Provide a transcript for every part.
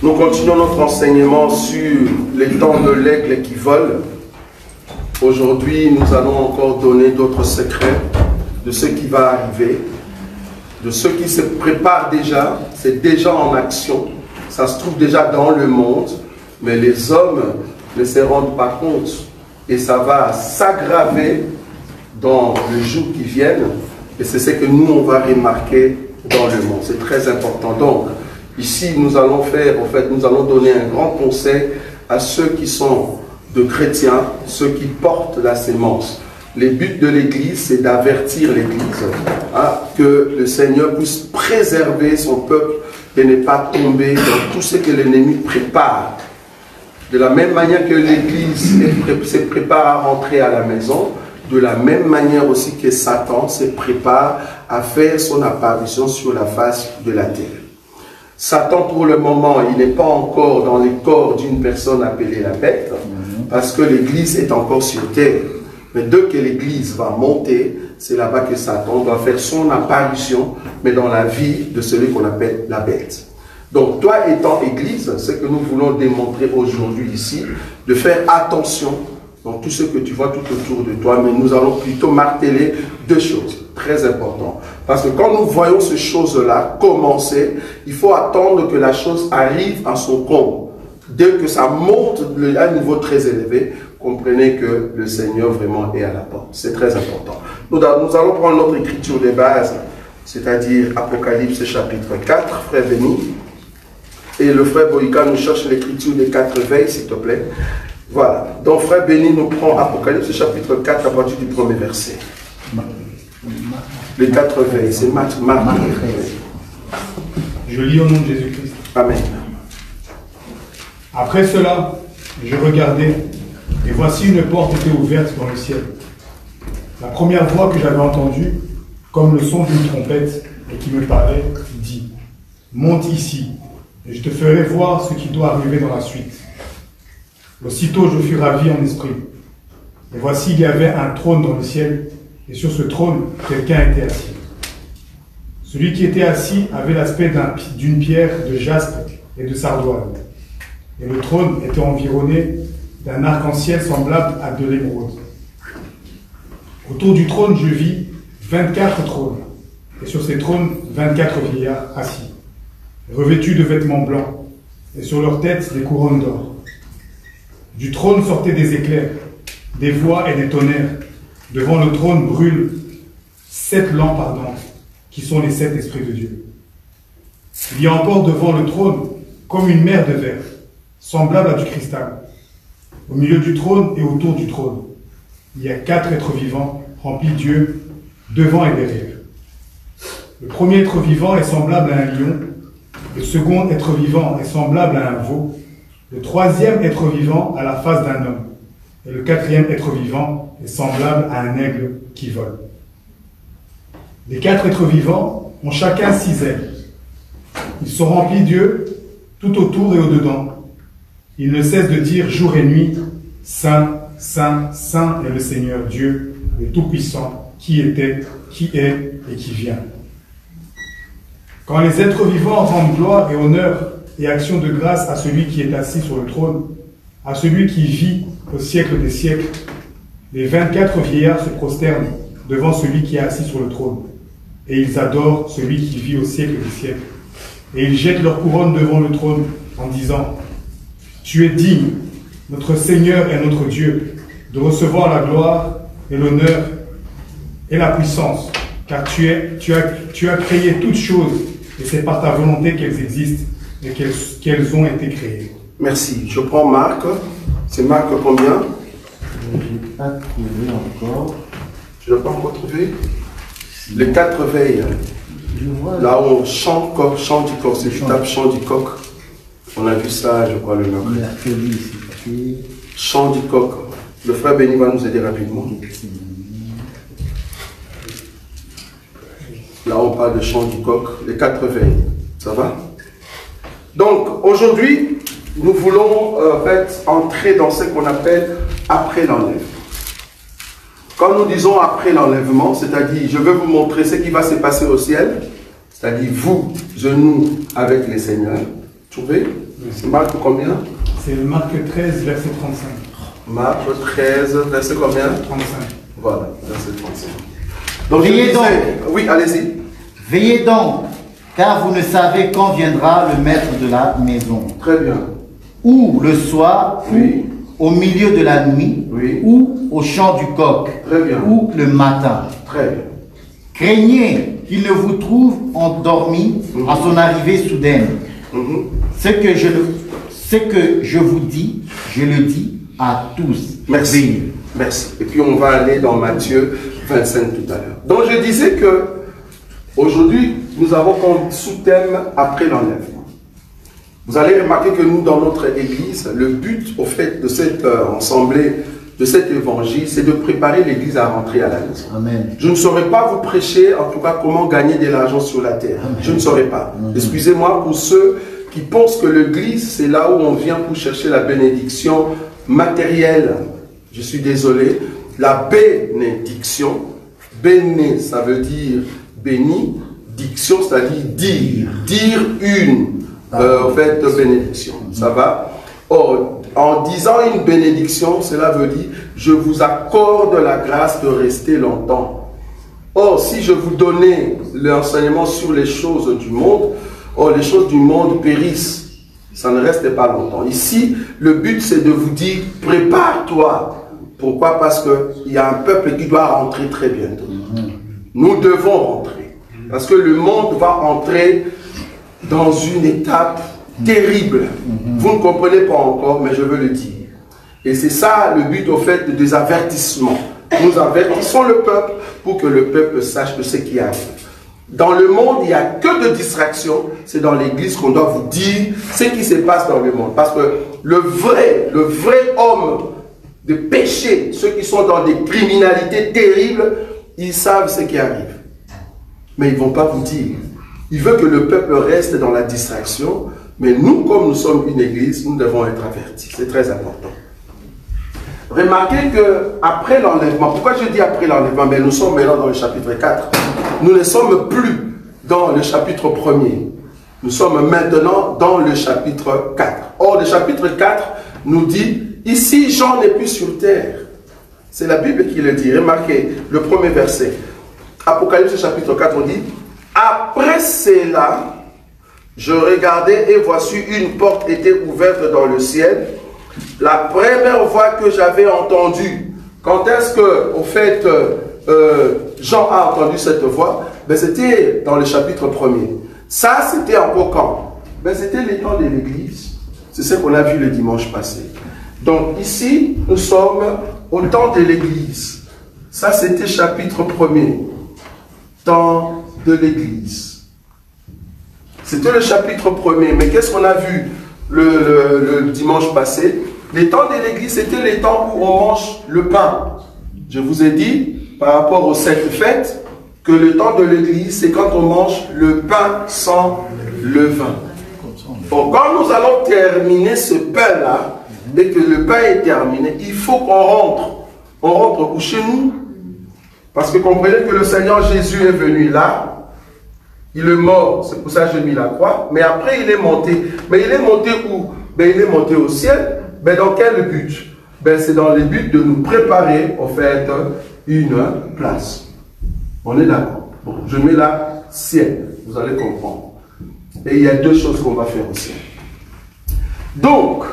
Nous continuons notre enseignement sur les temps de l'aigle qui vole. Aujourd'hui, nous allons encore donner d'autres secrets de ce qui va arriver, de ceux qui se préparent déjà, c'est déjà en action, ça se trouve déjà dans le monde, mais les hommes ne se rendent pas compte et ça va s'aggraver dans les jours qui viennent et c'est ce que nous, on va remarquer dans le monde. C'est très important. Donc, ici, nous allons faire, en fait, nous allons donner un grand conseil à ceux qui sont de chrétiens, ceux qui portent la sémence. Les buts de l'Église, c'est d'avertir l'Église que le Seigneur puisse préserver son peuple et ne pas tomber dans tout ce que l'ennemi prépare. De la même manière que l'Église se prépare à rentrer à la maison, de la même manière aussi que Satan se prépare à faire son apparition sur la face de la terre. Satan, pour le moment, il n'est pas encore dans les corps d'une personne appelée la bête, parce que l'Église est encore sur terre. Mais dès que l'Église va monter, c'est là-bas que Satan va faire son apparition, mais dans la vie de celui qu'on appelle la bête. Donc, toi étant Église, ce que nous voulons démontrer aujourd'hui ici, de faire attention dans tout ce que tu vois tout autour de toi, mais nous allons plutôt marteler deux choses très importantes. Parce que quand nous voyons ces choses-là commencer, il faut attendre que la chose arrive à son comble. Dès que ça monte à un niveau très élevé, comprenez que le Seigneur vraiment est à la porte. C'est très important. Nous allons prendre notre écriture de base, c'est-à-dire Apocalypse chapitre 4, frère Béni. Et le frère Boïka nous cherche l'écriture des 4 veilles, s'il te plaît. Voilà. Donc, frère Béni nous prend Apocalypse chapitre 4 à partir du premier verset. Les 4 veilles, c'est Marc. Je lis au nom de Jésus-Christ. Amen. Après cela, je regardais, et voici une porte était ouverte dans le ciel. La première voix que j'avais entendue, comme le son d'une trompette, et qui me parlait, dit, « Monte ici, et je te ferai voir ce qui doit arriver dans la suite. » Aussitôt je fus ravi en esprit. Et voici il y avait un trône dans le ciel, et sur ce trône, quelqu'un était assis. Celui qui était assis avait l'aspect d'une pierre de jaspe et de sardoine. Et le trône était environné d'un arc-en-ciel semblable à de l'émeraude. Autour du trône, je vis 24 trônes, et sur ces trônes, 24 vieillards assis, revêtus de vêtements blancs, et sur leurs têtes des couronnes d'or. Du trône sortaient des éclairs, des voix et des tonnerres. Devant le trône brûlent 7 lampes ardentes, qui sont les 7 esprits de Dieu. Il y a encore devant le trône, comme une mer de verre, semblable à du cristal. Au milieu du trône et autour du trône, il y a 4 êtres vivants remplis d'yeux, devant et derrière. Le premier être vivant est semblable à un lion, le second être vivant est semblable à un veau, le troisième être vivant a la face d'un homme, et le quatrième être vivant est semblable à un aigle qui vole. Les 4 êtres vivants ont chacun 6 ailes. Ils sont remplis d'yeux tout autour et au-dedans. Ils ne cessent de dire jour et nuit, Saint, Saint, Saint est le Seigneur Dieu, le Tout-Puissant, qui était, qui est et qui vient. Quand les êtres vivants rendent gloire et honneur et action de grâce à celui qui est assis sur le trône, à celui qui vit au siècle des siècles, les 24 vieillards se prosternent devant celui qui est assis sur le trône, et ils adorent celui qui vit au siècle des siècles. Et ils jettent leur couronne devant le trône en disant, « Tu es digne, notre Seigneur et notre Dieu, de recevoir la gloire et l'honneur et la puissance, car tu as créé toutes choses, et c'est par ta volonté qu'elles existent et qu'elles ont été créées. » Merci. Je prends Marc. C'est Marc combien? Je n'ai pas trouvé encore. Tu n'as pas encore trouvé? Les 4 veilles. Je vois Là où on chant du coq, c'est tu tapes chant du coq. On a vu ça, je crois, le mercredi. mercredi, c'était... Chant du coq. Le frère Béni va nous aider rapidement. Là, on parle de chant du coq, les 4 veilles. Ça va? Donc, aujourd'hui, nous voulons en fait entrer dans ce qu'on appelle après l'enlèvement. Quand nous disons après l'enlèvement, c'est-à-dire, je veux vous montrer ce qui va se passer au ciel, c'est-à-dire vous, nous, avec les seigneurs, trouvez? C'est Marc combien? C'est Marc 13, verset 35. Marc 13, verset combien? 35. Voilà, verset 35. Donc, Veillez donc. Oui, allez-y. Veillez donc, car vous ne savez quand viendra le maître de la maison. Très bien. Ou le soir, Oui. ou au milieu de la nuit, Oui. ou au chant du coq, Très bien. ou le matin. Très bien. Craignez qu'il ne vous trouve endormi à son arrivée soudaine. Mhm. Ce que je vous dis, je le dis à tous. Merci. Veillez. Merci. Et puis on va aller dans Matthieu 25 tout à l'heure. Donc je disais que aujourd'hui, nous avons comme sous-thème après l'enlèvement. Vous allez remarquer que nous, dans notre église, le but au fait de cette assemblée, de cet évangile, c'est de préparer l'église à rentrer à la maison. Amen. Je ne saurais pas vous prêcher, en tout cas, comment gagner de l'argent sur la terre. Amen. Je ne saurais pas. Excusez-moi pour ceux qui pensent que l'église, c'est là où on vient pour chercher la bénédiction matérielle. Je suis désolé. La bénédiction, béné, ça veut dire béni, diction, c'est-à-dire dire. Dire une, en fait, bénédiction. Ça va? Or, en disant une bénédiction, cela veut dire je vous accorde la grâce de rester longtemps. Or, si je vous donnais l'enseignement sur les choses du monde, or les choses du monde périssent. Ça ne reste pas longtemps. Ici, le but c'est de vous dire prépare-toi. Pourquoi? Parce qu'il y a un peuple qui doit rentrer très bientôt. Nous devons rentrer. Parce que le monde va entrer dans une étape terrible. Vous ne comprenez pas encore, mais je veux le dire. Et c'est ça le but au fait des avertissements. Nous avertissons le peuple pour que le peuple sache de ce qui arrive. Dans le monde, il n'y a que de distractions. C'est dans l'église qu'on doit vous dire ce qui se passe dans le monde. Parce que le vrai homme de péché, ceux qui sont dans des criminalités terribles, ils savent ce qui arrive. Mais ils ne vont pas vous dire. Ils veulent que le peuple reste dans la distraction. Mais nous, comme nous sommes une église, nous devons être avertis. C'est très important. Remarquez qu'après l'enlèvement, pourquoi je dis après l'enlèvement? Mais nous sommes maintenant dans le chapitre 4. Nous ne sommes plus dans le chapitre 1er. Nous sommes maintenant dans le chapitre 4. Or, le chapitre 4 nous dit, ici Jean n'est plus sur terre. C'est la Bible qui le dit. Remarquez le premier verset. Apocalypse chapitre 4, on dit, après cela, je regardais et voici une porte était ouverte dans le ciel. La première voix que j'avais entendue, quand est-ce que, au fait, Jean a entendu cette voix? Ben, c'était dans le chapitre 1er. Ça, c'était encore quand? Ben, c'était les temps de l'église. C'est ce qu'on a vu le dimanche passé. Donc, ici, nous sommes au temps de l'église. Ça, c'était chapitre 1er. Temps de l'église. C'était le chapitre 1er. Mais qu'est-ce qu'on a vu le dimanche passé? Les temps de l'église, c'était les temps où on mange le pain. Je vous ai dit, par rapport aux 7 fêtes, que le temps de l'église, c'est quand on mange le pain sans levain. Donc, quand nous allons terminer ce pain-là, dès que le pain est terminé, il faut qu'on rentre. On rentre où? Chez nous. Parce que comprenez que le Seigneur Jésus est venu là. Il est mort, c'est pour ça que j'ai mis la croix. Mais après, il est monté. Mais il est monté où? Ben, il est monté au ciel. Ben, dans quel but? Ben, c'est dans le but de nous préparer, en fait, une place. On est d'accord. Bon, je mets là ciel. Vous allez comprendre. Et il y a 2 choses qu'on va faire au ciel. Donc,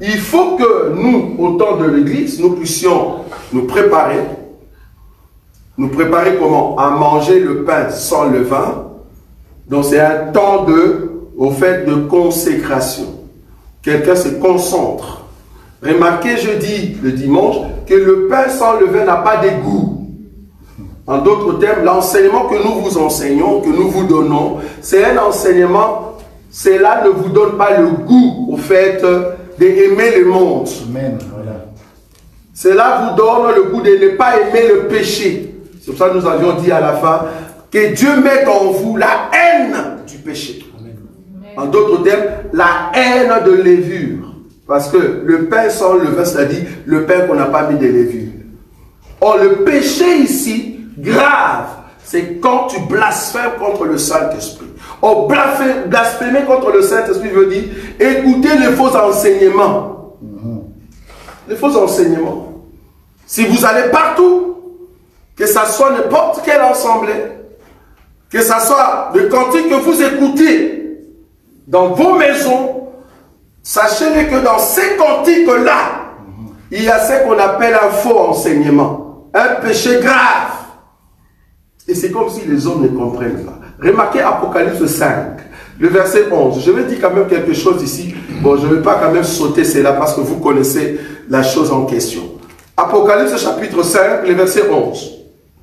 il faut que nous, au temps de l'église, nous puissions nous préparer. Nous préparer comment? À manger le pain sans levain. Donc c'est un temps au fait de consécration. Quelqu'un se concentre. Remarquez, je dis le dimanche, que le pain sans levain n'a pas de goût. En d'autres termes, l'enseignement que nous vous enseignons, que nous vous donnons, c'est un enseignement, cela ne vous donne pas le goût au fait d'aimer le monde. Amen. Voilà. Cela vous donne le goût de ne pas aimer le péché. C'est pour ça que nous avions dit à la fin que Dieu met en vous la haine du péché. Amen. En d'autres termes, la haine de levure. Parce que le pain sans levain, c'est-à-dire le pain qu'on n'a pas mis de levure. Or, le péché ici, grave, c'est quand tu blasphèmes contre le Saint-Esprit. Oh, blasphémer contre le Saint-Esprit veut dire écouter les faux enseignements. Les faux enseignements. Si vous allez partout, que ce soit n'importe quel assemblée, que ce soit le cantique que vous écoutez dans vos maisons, sachez que dans ces cantiques-là, il y a ce qu'on appelle un faux enseignement, un péché grave. Et c'est comme si les hommes ne comprennent pas. Remarquez Apocalypse 5, le verset 11. Je vais dire quand même quelque chose ici. Bon, je ne vais pas quand même sauter cela parce que vous connaissez la chose en question. Apocalypse chapitre 5, le verset 11.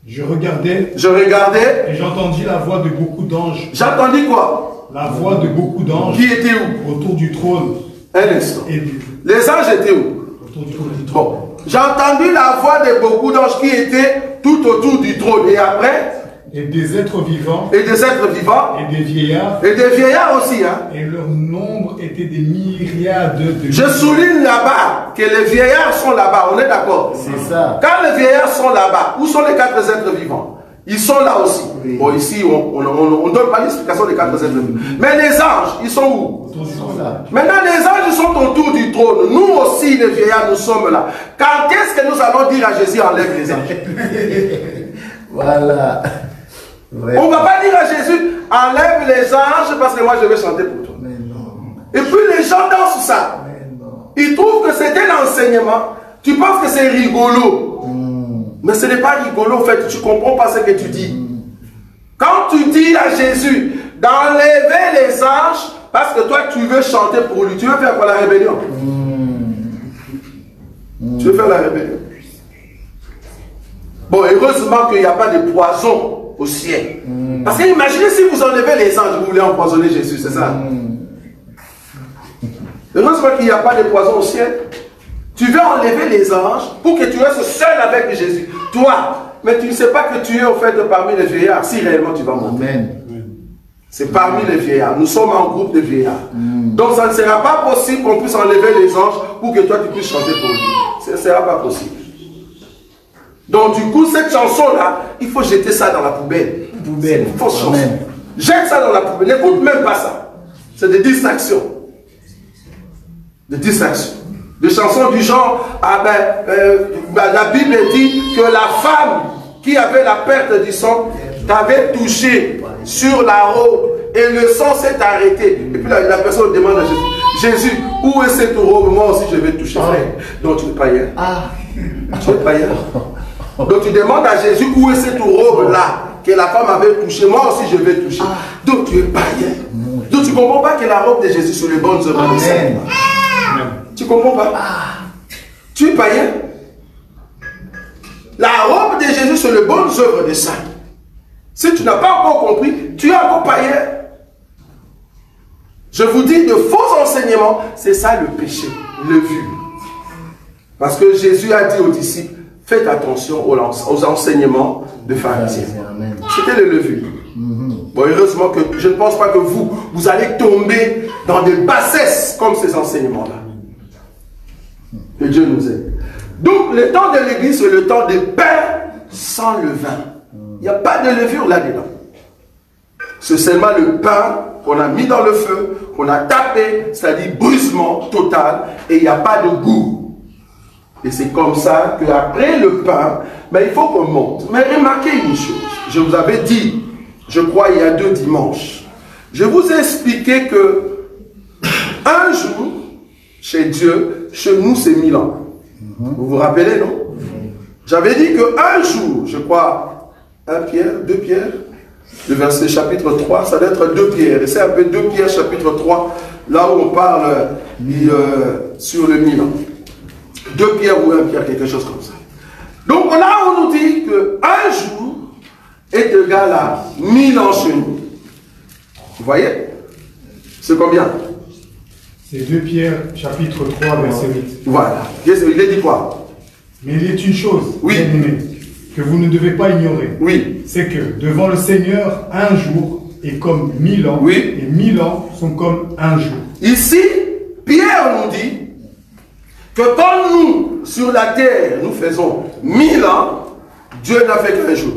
Je regardais et j'entendis la voix de beaucoup d'anges. J'entendis quoi? La voix de beaucoup d'anges. Qui était où? Autour du trône. Un instant. Et les anges étaient où? Autour du trône. Bon. J'ai entendu la voix de beaucoup d'anges qui étaient tout autour du trône. Et après? Et des êtres vivants. Et des êtres vivants. Et des vieillards. Et des vieillards aussi. Hein. Et leur nombre était des myriades de... Je souligne là-bas que les vieillards sont là-bas. On est d'accord? C'est ça. Quand les vieillards sont là-bas, où sont les 4 êtres vivants? Ils sont là aussi. Oui. Bon, ici, on ne donne pas l'explication des 4 êtres vivants. Mais les anges, ils sont où? Ils sont là. Maintenant, les anges sont autour du trône. Nous aussi, les vieillards, nous sommes là. Quand est-ce que nous allons dire à Jésus, enlève les anges? Voilà. Ouais. On ne va pas dire à Jésus, enlève les anges parce que moi je vais chanter pour toi. Mais non. Et puis les gens dansent ça. Ils trouvent que c'est un enseignement. Tu penses que c'est rigolo. Mais ce n'est pas rigolo en fait. Tu ne comprends pas ce que tu dis. Quand tu dis à Jésus d'enlever les anges parce que toi tu veux chanter pour lui, tu veux faire quoi? La rébellion. Tu veux faire la rébellion. Bon, heureusement qu'il n'y a pas de poison au ciel. Parce que imaginez si vous enlevez les anges, vous voulez empoisonner Jésus, c'est ça? Heureusement qu'il n'y a pas de poison au ciel. Tu veux enlever les anges pour que tu restes seul avec Jésus. Toi, mais tu ne sais pas que tu es au fait parmi les vieillards, si réellement tu vas monter. C'est parmi les vieillards. Nous sommes en groupe de vieillards. Donc ça ne sera pas possible qu'on puisse enlever les anges pour que toi tu puisses chanter pour lui. Ça ne sera pas possible. Donc du coup, cette chanson-là, il faut jeter ça dans la poubelle. Poubelle. Une fausse chanson. Jette ça dans la poubelle. N'écoute même pas ça. C'est des distractions. Des distractions. Des chansons du genre, la Bible dit que la femme qui avait la perte du sang t'avait touché sur la robe et le sang s'est arrêté. Et puis la personne demande à Jésus, Jésus, où est cette robe? Moi aussi je vais toucher. Donc tu es païen. Tu es païen. Donc tu demandes à Jésus où est cette robe-là que la femme avait touché. Moi aussi je vais toucher. Donc tu es païen. Donc tu ne comprends pas que la robe de Jésus sur les bonnes œuvres. Tu ne comprends pas? Tu es païen. La robe de Jésus sur les bonnes œuvres des saints. Si tu n'as pas encore compris, tu es encore païen. Je vous dis de faux enseignements, c'est ça le péché, le vu. Parce que Jésus a dit aux disciples, faites attention aux enseignements de pharisiens. C'était le levu. Bon, heureusement que je ne pense pas que vous allez tomber dans des bassesses comme ces enseignements-là. Que Dieu nous aide. Donc, le temps de l'église, c'est le temps de pain sans levain. Il n'y a pas de levure là-dedans. C'est seulement le pain qu'on a mis dans le feu, qu'on a tapé, c'est-à-dire brusement total, et il n'y a pas de goût. Et c'est comme ça qu'après le pain, mais il faut qu'on monte. Mais remarquez une chose, je vous avais dit, je crois il y a 2 dimanches, je vous ai expliqué que un jour, chez Dieu, chez nous c'est 1000 ans. Vous vous rappelez, non? J'avais dit qu'un jour, je crois, 1 Pierre, 2 Pierre, le verset chapitre 3, ça doit être 2 Pierre. Et c'est un peu 2 Pierre chapitre 3, là où on parle sur le 1000 ans. 2 Pierre ou 1 Pierre, quelque chose comme ça. Donc là, on nous dit qu'un jour est égal à 1000 ans chez nous. Vous voyez? C'est combien? C'est 2 Pierre, chapitre 3, verset 8. Voilà. Il est dit quoi? Mais il est une chose, oui, bien-aimé, que vous ne devez pas ignorer. Oui. C'est que devant le Seigneur, un jour est comme 1000 ans. Oui. Et 1000 ans sont comme un jour. Ici, Pierre nous dit que quand nous, sur la terre, nous faisons 1000 ans, Dieu n'a fait qu'un jour.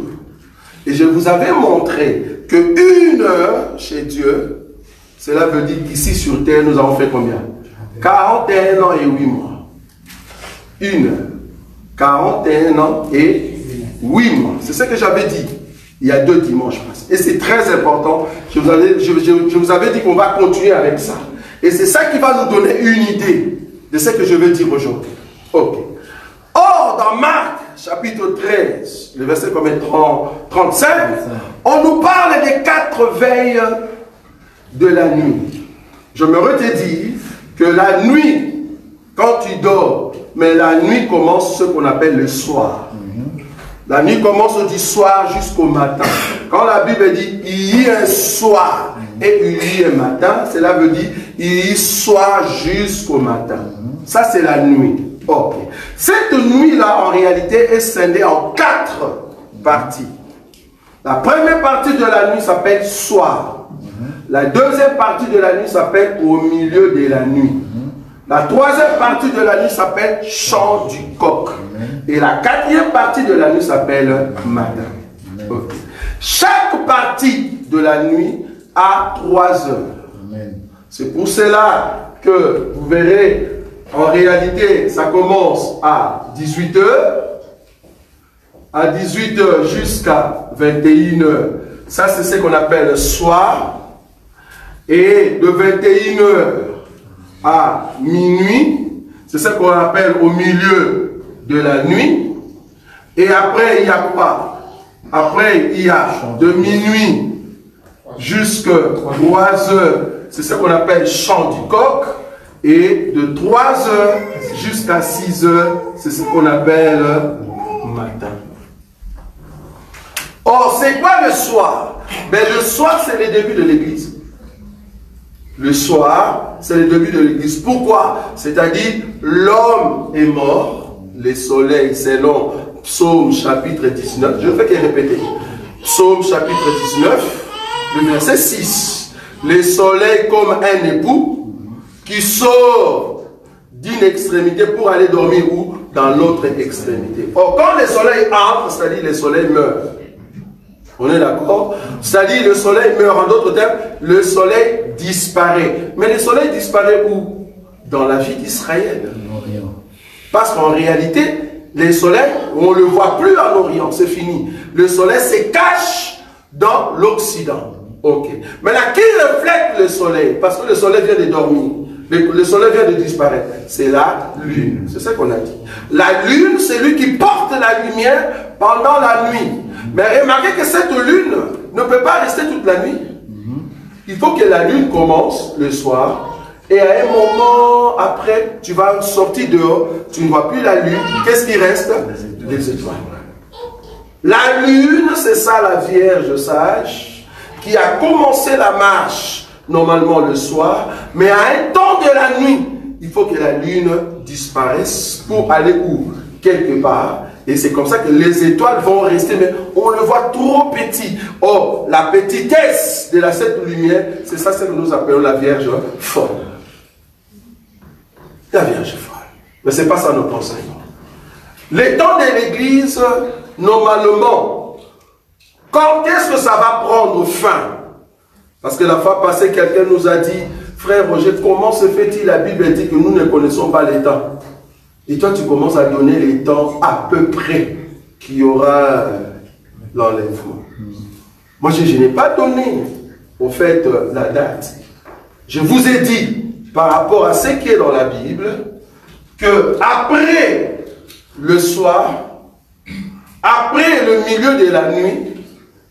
Et je vous avais montré que 1 heure chez Dieu, cela veut dire qu'ici sur terre, nous avons fait combien? 41 ans et 8 mois. 1 heure. 41 ans et 8 mois. C'est ce que j'avais dit il y a 2 dimanches passés. Et c'est très important. Je vous avais dit qu'on va continuer avec ça. Et c'est ça qui va nous donner une idée de ce que je veux dire aujourd'hui. Ok. Or, dans Marc, chapitre 13, le verset 35, on nous parle des 4 veilles de la nuit. Je me redis que la nuit, quand tu dors, mais la nuit commence ce qu'on appelle le soir. La nuit commence du soir jusqu'au matin. Quand la Bible dit il y a un soir et il y a un matin, cela veut dire il y a soir jusqu'au matin. Ça, c'est la nuit. Ok. Cette nuit-là, en réalité, est scindée en 4 parties. La première partie de la nuit s'appelle soir. La deuxième partie de la nuit s'appelle au milieu de la nuit. La troisième partie de la nuit s'appelle chant du coq. Et la 4e partie de la nuit s'appelle matin. Okay. Chaque partie de la nuit a 3 heures. C'est pour cela que vous verrez, en réalité, ça commence à 18 heures. À 18 heures jusqu'à 21 heures. Ça, c'est ce qu'on appelle le soir. Et de 21 heures à minuit, c'est ce qu'on appelle au milieu de la nuit. Et après, il y a quoi? Après, il y a de minuit jusqu'à 3 heures, c'est ce qu'on appelle chant du coq. Et de 3 heures jusqu'à 6 heures, c'est ce qu'on appelle matin. Or, c'est quoi le soir? Ben, le soir, c'est le début de l'église. Le soir, c'est le début de l'église. Pourquoi? C'est-à-dire, l'homme est mort, le soleil, selon Psaume chapitre 19, je ne fais que répéter. Psaume chapitre 19, le verset 6. Le soleil comme un époux qui sort d'une extrémité pour aller dormir où? Dans l'autre extrémité. Or, quand le soleil entre, c'est-à-dire le soleil meurt. On est d'accord? C'est-à-dire le soleil meurt. En d'autres termes, le soleil disparaît. Mais le soleil disparaît où? Dans la vie d'Israël. Parce qu'en réalité, le soleil, on ne le voit plus en Orient. C'est fini. Le soleil se cache dans l'Occident. Ok. Maintenant, qui reflète le soleil? Parce que le soleil vient de dormir. Le soleil vient de disparaître. C'est la lune. C'est ce qu'on a dit. La lune, c'est lui qui porte la lumière pendant la nuit. Mais remarquez que cette lune ne peut pas rester toute la nuit. Il faut que la lune commence le soir. Et à un moment après, tu vas sortir dehors. Tu ne vois plus la lune. Qu'est-ce qui reste? Les étoiles. La lune, c'est ça la Vierge sage qui a commencé la marche normalement le soir. Mais à un temps de la nuit, il faut que la lune disparaisse pour aller où? Quelque part. Et c'est comme ça que les étoiles vont rester, mais on le voit trop petit. Or, la petitesse de cette lumière, c'est ça que nous appelons la Vierge folle. La Vierge folle. Mais ce n'est pas ça notre enseignement. Les temps de l'Église, normalement, quand est-ce que ça va prendre fin? Parce que la fois passée, quelqu'un nous a dit, frère Roger, comment se fait-il? La Bible dit que nous ne connaissons pas les temps. Et toi, tu commences à donner les temps à peu près qu'il y aura l'enlèvement. Moi, je n'ai pas donné, au fait, la date. Je vous ai dit, par rapport à ce qui est dans la Bible, que après le soir, après le milieu de la nuit,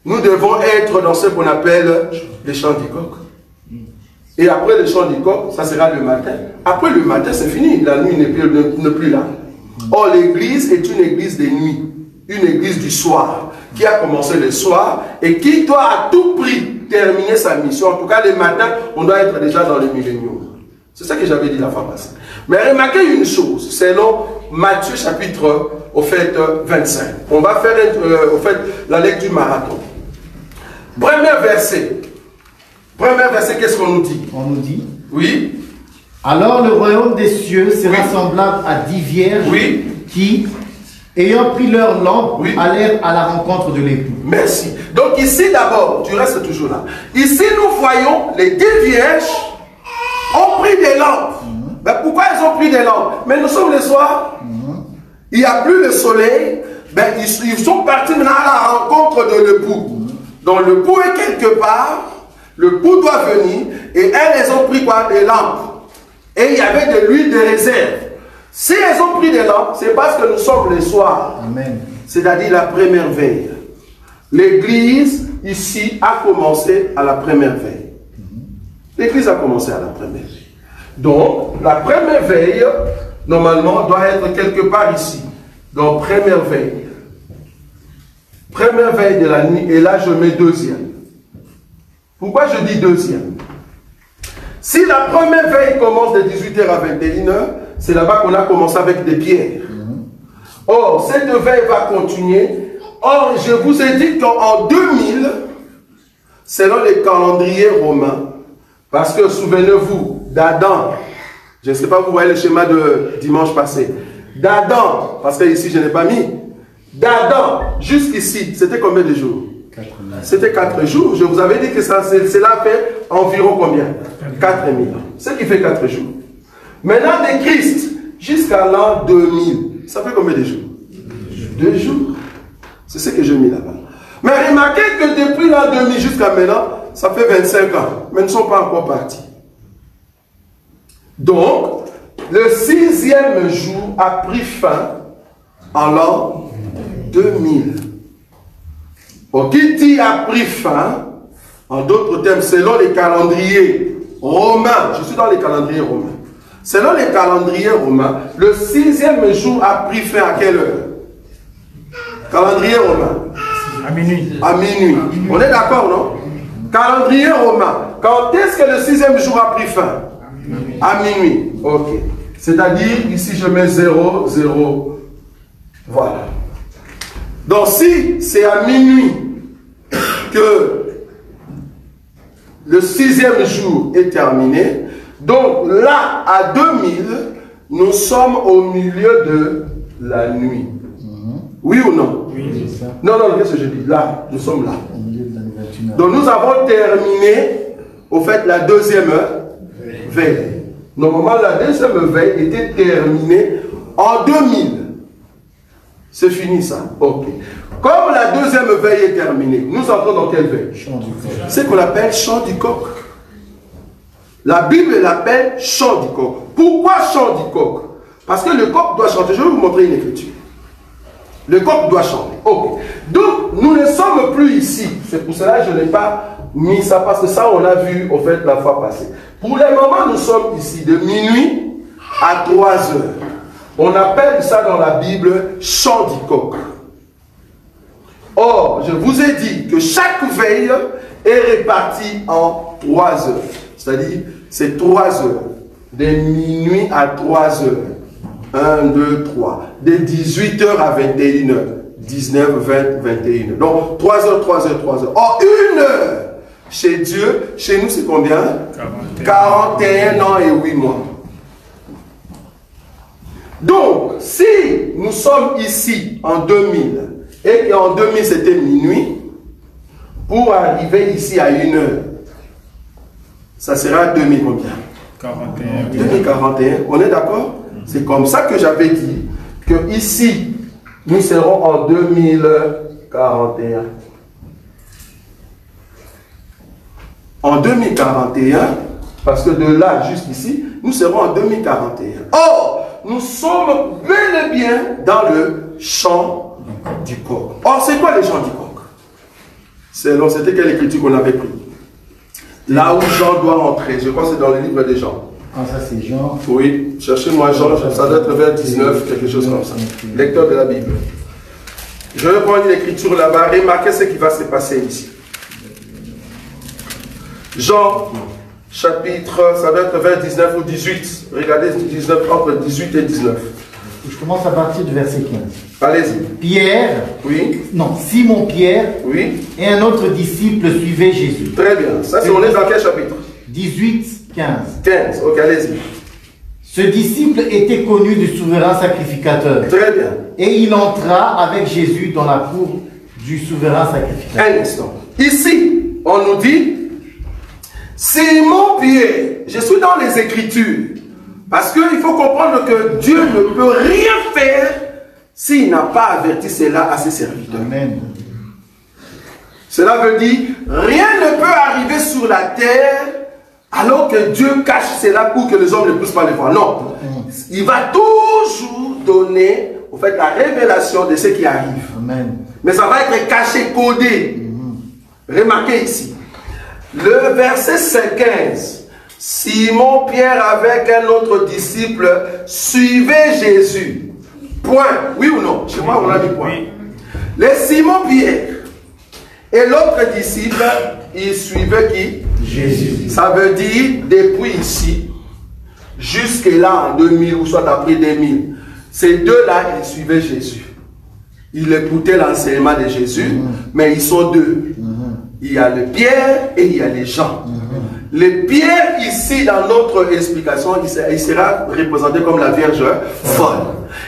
nous devons être dans ce qu'on appelle les chants du coq. Et après le chant du coq, ça sera le matin. Après le matin, c'est fini. La nuit n'est plus là. Or, l'église est une église de nuit. Une église du soir. Qui a commencé le soir et qui doit à tout prix terminer sa mission. En tout cas, le matin, on doit être déjà dans le millénium. C'est ça que j'avais dit la fois passée. Mais remarquez une chose. Selon Matthieu chapitre, au fait, 25. On va faire, au fait, la lecture marathon. Premier verset. Premier verset, qu'est-ce qu'on nous dit? On nous dit. Oui. Alors le royaume des cieux sera semblable à 10 vierges qui, ayant pris leur lampe, Oui. allèrent à la rencontre de l'époux. Merci. Donc ici d'abord, tu restes toujours là. Ici nous voyons les 10 vierges ont pris des lampes. Ben, pourquoi elles ont pris des lampes? Mais nous sommes le soir, il n'y a plus le soleil, ben, ils sont partis maintenant à la rencontre de l'époux. Donc l'époux est quelque part, l'époux doit venir, et elles ont pris quoi? Des lampes. Et il y avait de l'huile de réserve. Si elles ont pris des lampes, c'est parce que nous sommes le soir. Amen. C'est-à-dire la première veille. L'église, ici, a commencé à la première veille. L'église a commencé à la première veille. Donc, la première veille, normalement, doit être quelque part ici. Donc, première veille. Première veille de la nuit, et là, je mets deuxième. Pourquoi je dis deuxième? Si la première veille commence de 18h à 21h, c'est là-bas qu'on a commencé avec des pierres. Or, cette veille va continuer. Or, je vous ai dit qu'en 2000, selon les calendriers romains, parce que souvenez-vous d'Adam, je ne sais pas, vous voyez le schéma de dimanche passé, d'Adam, parce que ici je n'ai pas mis, d'Adam jusqu'ici, c'était combien de jours? C'était 4 jours. Je vous avais dit que cela fait environ combien? 4000 ans. Ce qui fait 4 jours. Maintenant, de Christ jusqu'à l'an 2000, ça fait combien de jours? 2 jours. C'est ce que j'ai mis là-bas. Mais remarquez que depuis l'an 2000 jusqu'à maintenant, ça fait 25 ans. Mais ils ne sont pas encore partis. Donc, le 6e jour a pris fin en l'an 2000. Qui dit a pris fin, en d'autres termes, selon les calendriers romains, je suis dans les calendriers romains, selon les calendriers romains, le 6e jour a pris fin à quelle heure? Calendrier romain. À minuit. À minuit. On est d'accord, non? Calendrier romain. Quand est-ce que le 6e jour a pris fin? À minuit. Ok. C'est-à-dire, ici je mets 0, 0. Voilà. Donc si c'est à minuit que le 6e jour est terminé, donc là, à 2000, nous sommes au milieu de la nuit. Oui ou non? Oui. C'est ça. Non, non, qu'est-ce que je dis? Là, nous sommes là. Au milieu de la nourriture. Donc nous avons terminé, au fait, la 2e veille. Normalement, la 2e veille était terminée en 2000. C'est fini ça. Ok. Comme la 2e veille est terminée, nous entrons dans quelle veille? Chant du coq. C'est qu'on appelle chant du coq. La Bible l'appelle chant du coq. Pourquoi chant du coq? Parce que le coq doit chanter. Je vais vous montrer une écriture. Le coq doit chanter. Ok. Donc, nous ne sommes plus ici. C'est pour cela que je n'ai pas mis ça, parce que ça, on l'a vu, au fait, la fois passée. Pour le moment, nous sommes ici de minuit à 3 heures. On appelle ça dans la Bible chant du coq. Or, je vous ai dit que chaque veille est répartie en 3 heures. C'est-à-dire, c'est 3 heures. De minuit à 3 heures. 1, 2, 3. De 18h à 21h. 19, 20, 21h. Donc, 3 heures, 3 heures, 3 heures. Or, 1 heure chez Dieu, chez nous, c'est combien? 41 ans et 8 mois. Donc, si nous sommes ici en 2000 et qu'en 2000 c'était minuit, pour arriver ici à 1 heure, ça sera 2000 combien? 41. 2041, on est d'accord? C'est comme ça que j'avais dit que ici, nous serons en 2041. En 2041, parce que de là jusqu'ici, nous serons en 2041. Or, nous sommes bel et bien dans le chant du coq. Or, c'est quoi le chant du coq? C'était quelle écriture qu'on avait pris? Là où Jean doit entrer, je crois que c'est dans le livre de Jean. Ah, ça c'est Jean. Oui, cherchez-moi Jean, ça doit être vers 19, quelque chose comme ça. Lecteur de la Bible. Je vais prendre une écriture là-bas, remarquez ce qui va se passer ici. Jean, chapitre, ça doit être vers 19 ou 18. Regardez 19, entre 18 et 19. Je commence à partir du verset 15. Allez-y. Pierre, Oui, Simon Pierre oui. et un autre disciple suivaient Jésus. Très bien. Ça, c'est on est dans quel chapitre? 18, 15. 15. Ok, allez-y. Ce disciple était connu du souverain sacrificateur. Très bien. Et il entra avec Jésus dans la cour du souverain sacrificateur. Un instant. Ici, on nous dit, Simon-Pierre, je suis dans les Écritures, parce qu'il faut comprendre que Dieu ne peut rien faire s'il n'a pas averti cela à ses serviteurs. Amen. Cela veut dire, rien ne peut arriver sur la terre alors que Dieu cache cela pour que les hommes ne puissent pas le voir. Non. Il va toujours donner, au fait, la révélation de ce qui arrive. Amen. Mais ça va être caché, codé. Remarquez ici. Le verset 15. Simon-Pierre avec un autre disciple suivait Jésus. Point. Oui ou non? Chez moi, on a dit point. Les Simon-Pierre et l'autre disciple, il suivait qui? Jésus. Ça veut dire, depuis ici, jusque là, en 2000, ou soit après 2000, ces deux-là, ils suivaient Jésus. Ils écoutaient l'enseignement de Jésus, mais ils sont deux. Il y a le Pierre et il y a les Jean. Le Pierre, ici, dans notre explication, il sera représenté comme la Vierge folle.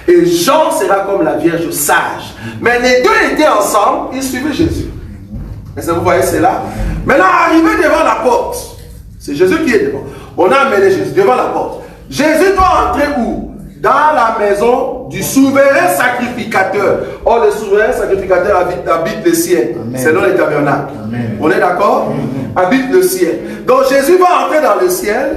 Et Jean sera comme la Vierge sage. Mais les deux étaient ensemble, ils suivaient Jésus. Est-ce que vous voyez cela? Maintenant, arrivé devant la porte, c'est Jésus qui est devant. On a amené Jésus devant la porte. Jésus doit entrer où? Dans la maison du souverain sacrificateur. Or, le souverain sacrificateur habite le ciel, selon les tabernacles. On est d'accord? Habite le ciel. Donc, Jésus va entrer dans le ciel.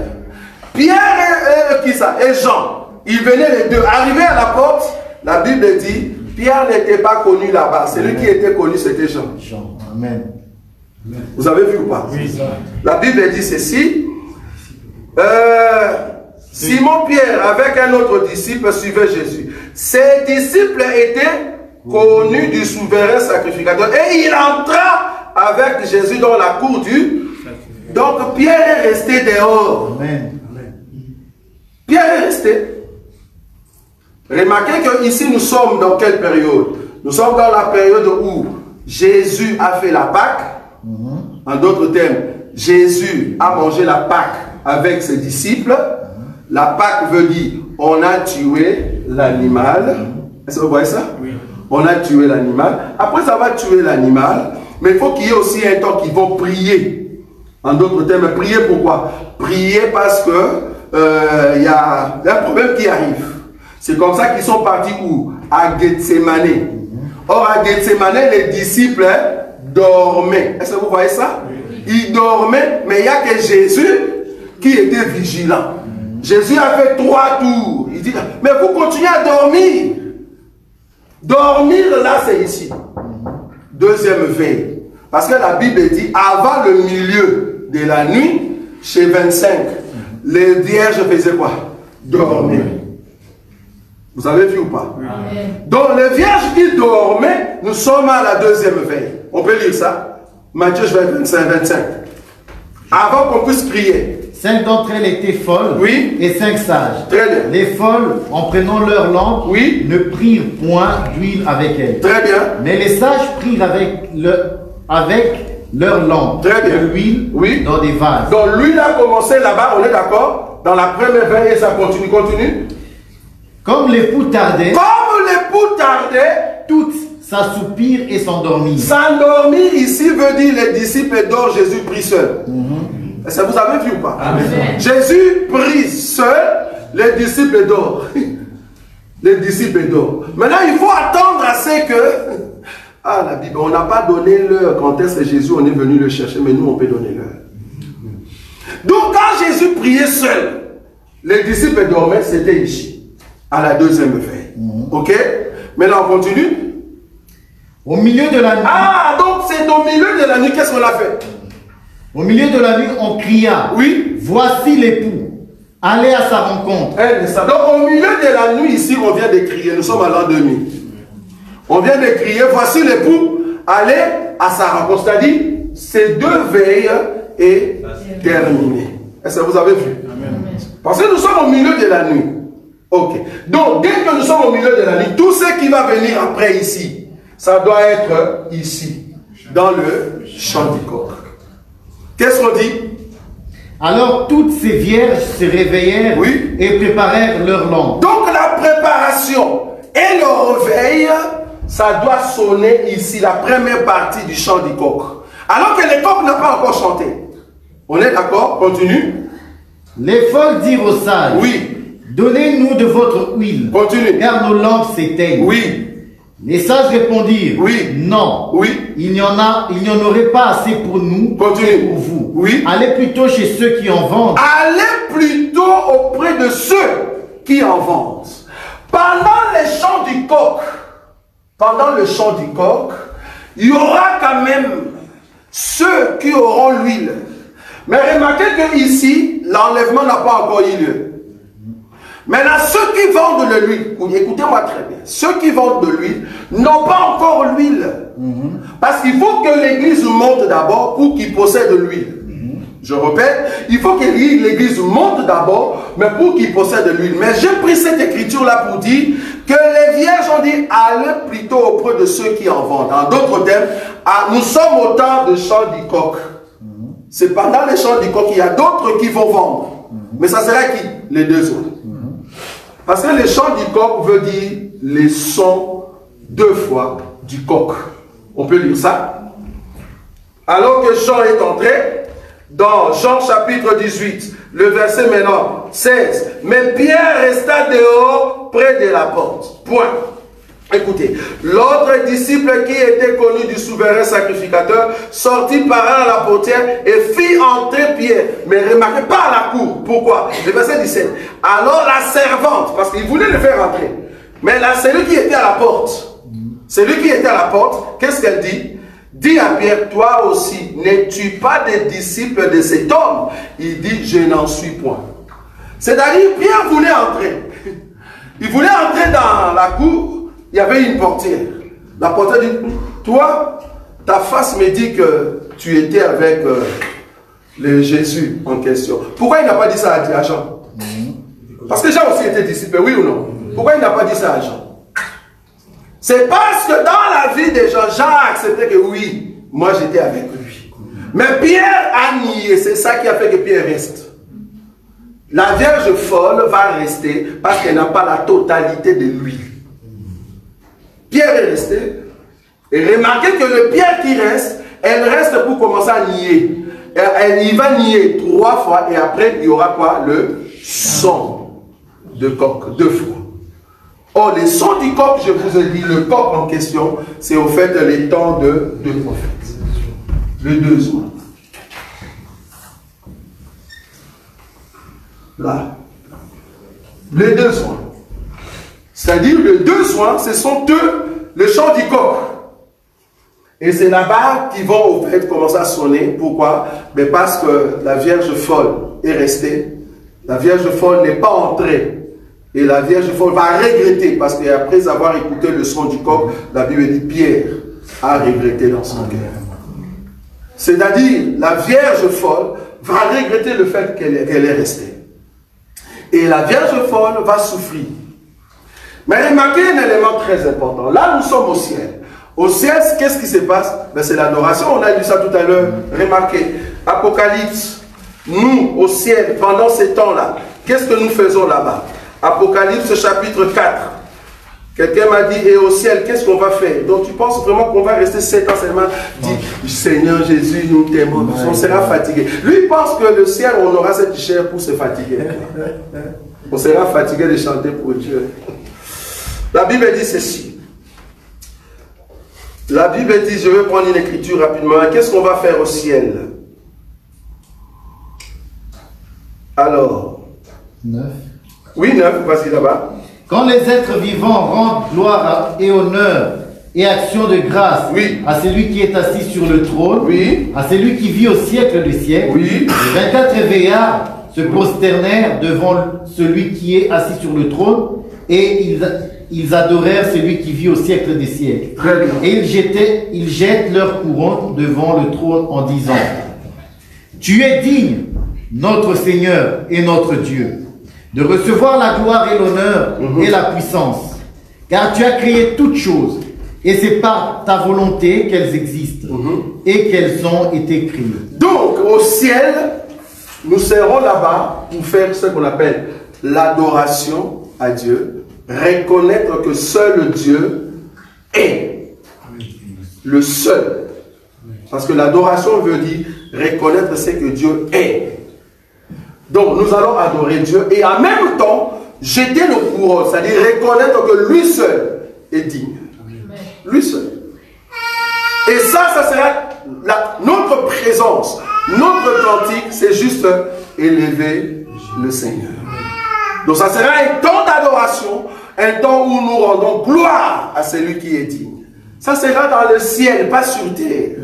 Pierre qui ça? Et Jean. Ils venaient les deux. Arrivés à la porte, la Bible dit, Pierre n'était pas connu là-bas. Celui qui était connu, c'était Jean. Jean. Amen. Vous avez vu ou pas? Oui, ça. La Bible dit ceci. Simon-Pierre avec un autre disciple suivait Jésus. Ces disciples étaient connus du souverain sacrificateur. Et il entra avec Jésus dans la cour du... Donc Pierre est resté dehors. Amen. Pierre est resté. Remarquez que ici nous sommes dans quelle période? Nous sommes dans la période où Jésus a fait la Pâque. En d'autres termes, Jésus a mangé la Pâque avec ses disciples. La Pâque veut dire on a tué l'animal. Est-ce que vous voyez ça? Oui. On a tué l'animal. Après ça va tuer l'animal, mais il faut qu'il y ait aussi un temps qu'ils vont prier. En d'autres termes, prier pourquoi? Prier parce que il y a un problème qui arrive. C'est comme ça qu'ils sont partis où? À Gethsemane. Or à Gethsemane, les disciples dormaient. Est-ce que vous voyez ça? Ils dormaient, mais il n'y a que Jésus qui était vigilant. Jésus a fait 3 tours. Il dit, mais vous continuez à dormir. Dormir là, c'est ici. Deuxième veille. Parce que la Bible dit, avant le milieu de la nuit, chez 25, les vierges faisaient quoi? Dormir. Vous avez vu ou pas? Amen. Donc les vierges qui dormaient, nous sommes à la deuxième veille. On peut lire ça? Matthieu 25. Avant qu'on puisse prier. 5 d'entre elles étaient folles, Oui. et 5 sages. Très bien. Les folles, en prenant leur lampe, Oui. ne prirent point d'huile avec elles. Très bien. Mais les sages prirent avec leur lampe Très bien. de l'huile Oui. dans des vases. Donc lui a commencé là-bas, on est d'accord? Dans la première veille et ça continue. Comme l'époux tardait, Comme l'époux tardait, toutes s'assoupirent et s'endormirent. s'endormir ici veut dire les disciples dorment, Jésus prie seul. Est-ce que vous avez vu ou pas? Amen. Jésus prie seul, les disciples dorment. Les disciples dorment. Maintenant, il faut attendre à ce que... Ah, la Bible, on n'a pas donné l'heure quand est-ce que Jésus, on est venu le chercher, mais nous, on peut donner l'heure. Donc, quand Jésus priait seul, les disciples dormaient, c'était ici, à la deuxième veille. Ok? Maintenant, on continue. Au milieu de la nuit, Ah, donc c'est au milieu de la nuit, qu'est-ce qu'on a fait? au milieu de la nuit, on cria, Oui. voici l'époux, allez à sa rencontre. Donc au milieu de la nuit ici, on vient de crier, nous sommes à l'an 2000. On vient de crier, voici l'époux, allez à sa rencontre. C'est-à-dire, ces deux veilles est terminées. Est-ce que vous avez vu? Parce que nous sommes au milieu de la nuit. Ok. Donc dès que nous sommes au milieu de la nuit, tout ce qui va venir après ici, ça doit être ici, dans le chant du corps. Qu'est-ce qu'on dit? Alors toutes ces vierges se réveillèrent Oui. et préparèrent leur lampe. Donc la préparation et le réveil, ça doit sonner ici, la première partie du chant du coq. Alors que les coqs n'ont pas encore chanté. On est d'accord? Continue. Les folles dirent aux sages, Oui. donnez-nous de votre huile, Continue. car nos lampes s'éteignent. Oui. Les sages répondirent, Oui. non, Oui. il n'y en aurait pas assez pour nous Continue. et pour vous. Oui. Allez plutôt chez ceux qui en vendent. Allez plutôt auprès de ceux qui en vendent. Pendant le chant du coq, il y aura quand même ceux qui auront l'huile. Mais remarquez que ici, l'enlèvement n'a pas encore eu lieu. Maintenant, ceux qui vendent de l'huile, écoutez-moi très bien, ceux qui vendent de l'huile n'ont pas encore l'huile. Parce qu'il faut que l'église monte d'abord pour qu'ils possèdent l'huile. Je répète, il faut que l'église monte d'abord, mais pour qu'ils possèdent l'huile. Mais j'ai pris cette écriture-là pour dire que les vierges ont dit, allez plutôt auprès de ceux qui en vendent. En d'autres termes, nous sommes au temps de chant du coq. C'est pendant les chants du coq qu'il y a d'autres qui vont vendre. Mais ça sera qui? Les deux autres. Parce que les chants du coq veut dire les sons deux fois du coq. On peut lire ça. Alors que Jean est entré, dans Jean chapitre 18, le verset maintenant 16. Mais Pierre resta dehors près de la porte. Point. Écoutez, l'autre disciple qui était connu du souverain sacrificateur sortit par là à la portière et fit entrer Pierre. Mais remarquez pas à la cour. Pourquoi? Le verset 17. Alors la servante, parce qu'il voulait le faire entrer, mais là, celui qui était à la porte, qu'est-ce qu'elle dit? Dit à Pierre, toi aussi, n'es-tu pas des disciples de cet homme? Il dit, je n'en suis point. C'est-à-dire, Pierre voulait entrer. Il voulait entrer dans la cour. Il y avait une portière. La portière dit, toi, ta face me dit que tu étais avec le Jésus en question. Pourquoi il n'a pas dit ça à Jean? Parce que Jean aussi était disciple, oui ou non? Pourquoi il n'a pas dit ça à Jean? C'est parce que dans la vie de Jean, Jean a accepté que oui, moi j'étais avec lui. Mais Pierre a nié, c'est ça qui a fait que Pierre reste. La Vierge folle va rester parce qu'elle n'a pas la totalité de l'huile. Pierre est resté. Et remarquez que le Pierre qui reste, elle reste pour commencer à nier. Il va nier 3 fois et après il y aura quoi? Le son de coq, 2 fois. Or, les sons du coq, je vous ai dit, le coq en question, c'est au fait les temps de prophètes. Le 2 soins. Là. Les 2 soins. C'est-à-dire, les 2 soins, ce sont eux, le chant du coq. Et c'est là-bas qu'ils vont au fait commencer à sonner. Pourquoi? Mais parce que la Vierge folle est restée. La Vierge folle n'est pas entrée. Et la Vierge folle va regretter. Parce qu'après avoir écouté le son du coq, la Bible dit Pierre a regretté dans son cœur. C'est-à-dire, la Vierge folle va regretter le fait qu'elle est restée. Et la Vierge folle va souffrir. Mais remarquez un élément très important. Là, nous sommes au ciel. Au ciel, qu'est-ce qui se passe? Ben, c'est l'adoration. On a lu ça tout à l'heure. Remarquez. Apocalypse. Nous, au ciel, pendant ces temps-là, qu'est-ce que nous faisons là-bas? Apocalypse chapitre 4. Quelqu'un m'a dit, et au ciel, qu'est-ce qu'on va faire? Donc tu penses vraiment qu'on va rester 7 ans seulement? Dit, Seigneur Jésus, nous t'aimons. On sera fatigué. Lui, il pense que le ciel, on aura cette chair pour se fatiguer. On sera fatigué de chanter pour Dieu. La Bible dit ceci. La Bible dit, je vais prendre une écriture rapidement. Qu'est-ce qu'on va faire au ciel? Alors. 9. Oui, 9, vas-y là-bas. Quand les êtres vivants rendent gloire et honneur et action de grâce à celui qui est assis sur le trône, à celui qui vit au siècle des siècles, les 24 vieillards se prosternèrent devant celui qui est assis sur le trône et ils adorèrent celui qui vit au siècle des siècles. Et ils jettent leur couronne devant le trône en disant, tu es digne, notre Seigneur et notre Dieu, de recevoir la gloire et l'honneur et la puissance, car tu as créé toutes choses, et c'est par ta volonté qu'elles existent et qu'elles ont été créées. Donc, au ciel, nous serons là-bas pour faire ce qu'on appelle l'adoration à Dieu, reconnaître que seul Dieu est le seul. Parce que l'adoration veut dire reconnaître ce que Dieu est. Donc nous allons adorer Dieu et en même temps jeter le couronne, c'est-à-dire reconnaître que lui seul est digne. Lui seul. Et ça sera notre présence, notre cantique, c'est juste élever le Seigneur. Donc ça sera un temps d'adoration, un temps où nous rendons gloire à celui qui est digne. Ça sera dans le ciel, pas sur terre.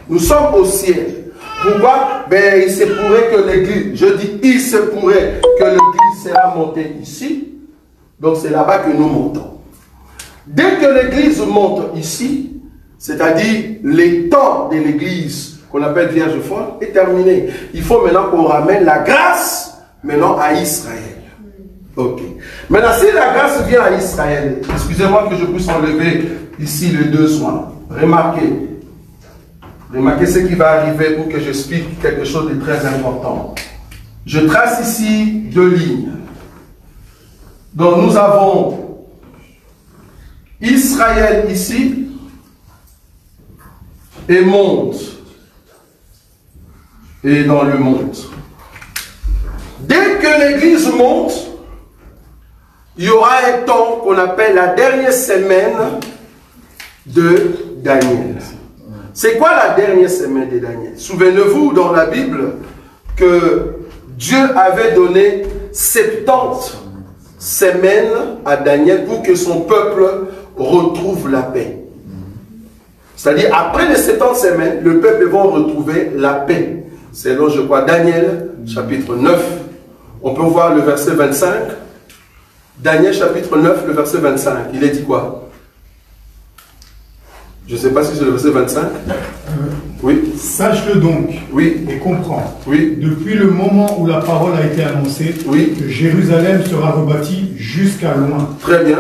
Nous sommes au ciel. Pourquoi? Ben, il se pourrait que l'église, je dis il se pourrait que l'église sera montée ici. Donc c'est là-bas que nous montons. Dès que l'église monte ici, c'est-à-dire les temps de l'église qu'on appelle Vierge folle est terminé. Il faut maintenant qu'on ramène la grâce maintenant à Israël. Ok. Maintenant, si la grâce vient à Israël, excusez-moi que je puisse enlever ici les deux soins. Remarquez ce qui va arriver pour que j'explique quelque chose de très important. Je trace ici deux lignes. Donc nous avons Israël ici et monde. Et dans le monde. Dès que l'église monte, il y aura un temps qu'on appelle la dernière semaine de Daniel. C'est quoi la dernière semaine de Daniel? Souvenez-vous dans la Bible que Dieu avait donné 70 semaines à Daniel pour que son peuple retrouve la paix. C'est-à-dire, après les 70 semaines, le peuple va retrouver la paix. Selon, je crois, Daniel, chapitre 9. On peut voir le verset 25. Daniel, chapitre 9, le verset 25. Il est dit quoi? Je ne sais pas si c'est le verset 25. Oui. Sache-le donc. Oui. Et comprends. Oui. Depuis le moment où la parole a été annoncée, oui, que Jérusalem sera rebâtie jusqu'à loin. Très bien.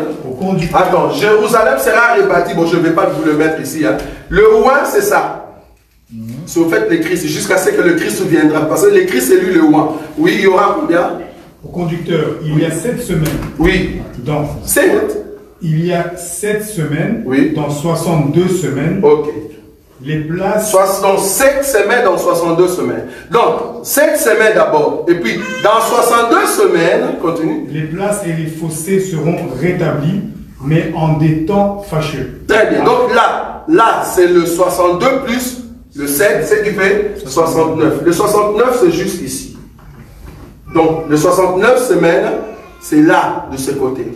Attends, Jérusalem sera rebâtie. Bon, je ne vais pas vous le mettre ici. Hein. Le loin, c'est ça. C'est au fait le Christ, jusqu'à ce que le Christ viendra. Parce que le Christ, c'est lui le loin. Oui, il y aura combien? Au conducteur, il y a 7 semaines. Oui. Dans 7. Il y a 7 semaines. Oui. Dans 62 semaines. Ok. Les places... Dans 7 semaines, dans 62 semaines. Donc, 7 semaines d'abord. Et puis, dans 62 semaines, continue. Les places et les fossés seront rétablis, mais en des temps fâcheux. Très bien. Donc là c'est le 62 plus le 7, ce qui fait 69. Le 69, c'est juste ici. Donc, le 69 semaines, c'est là, de ce côté.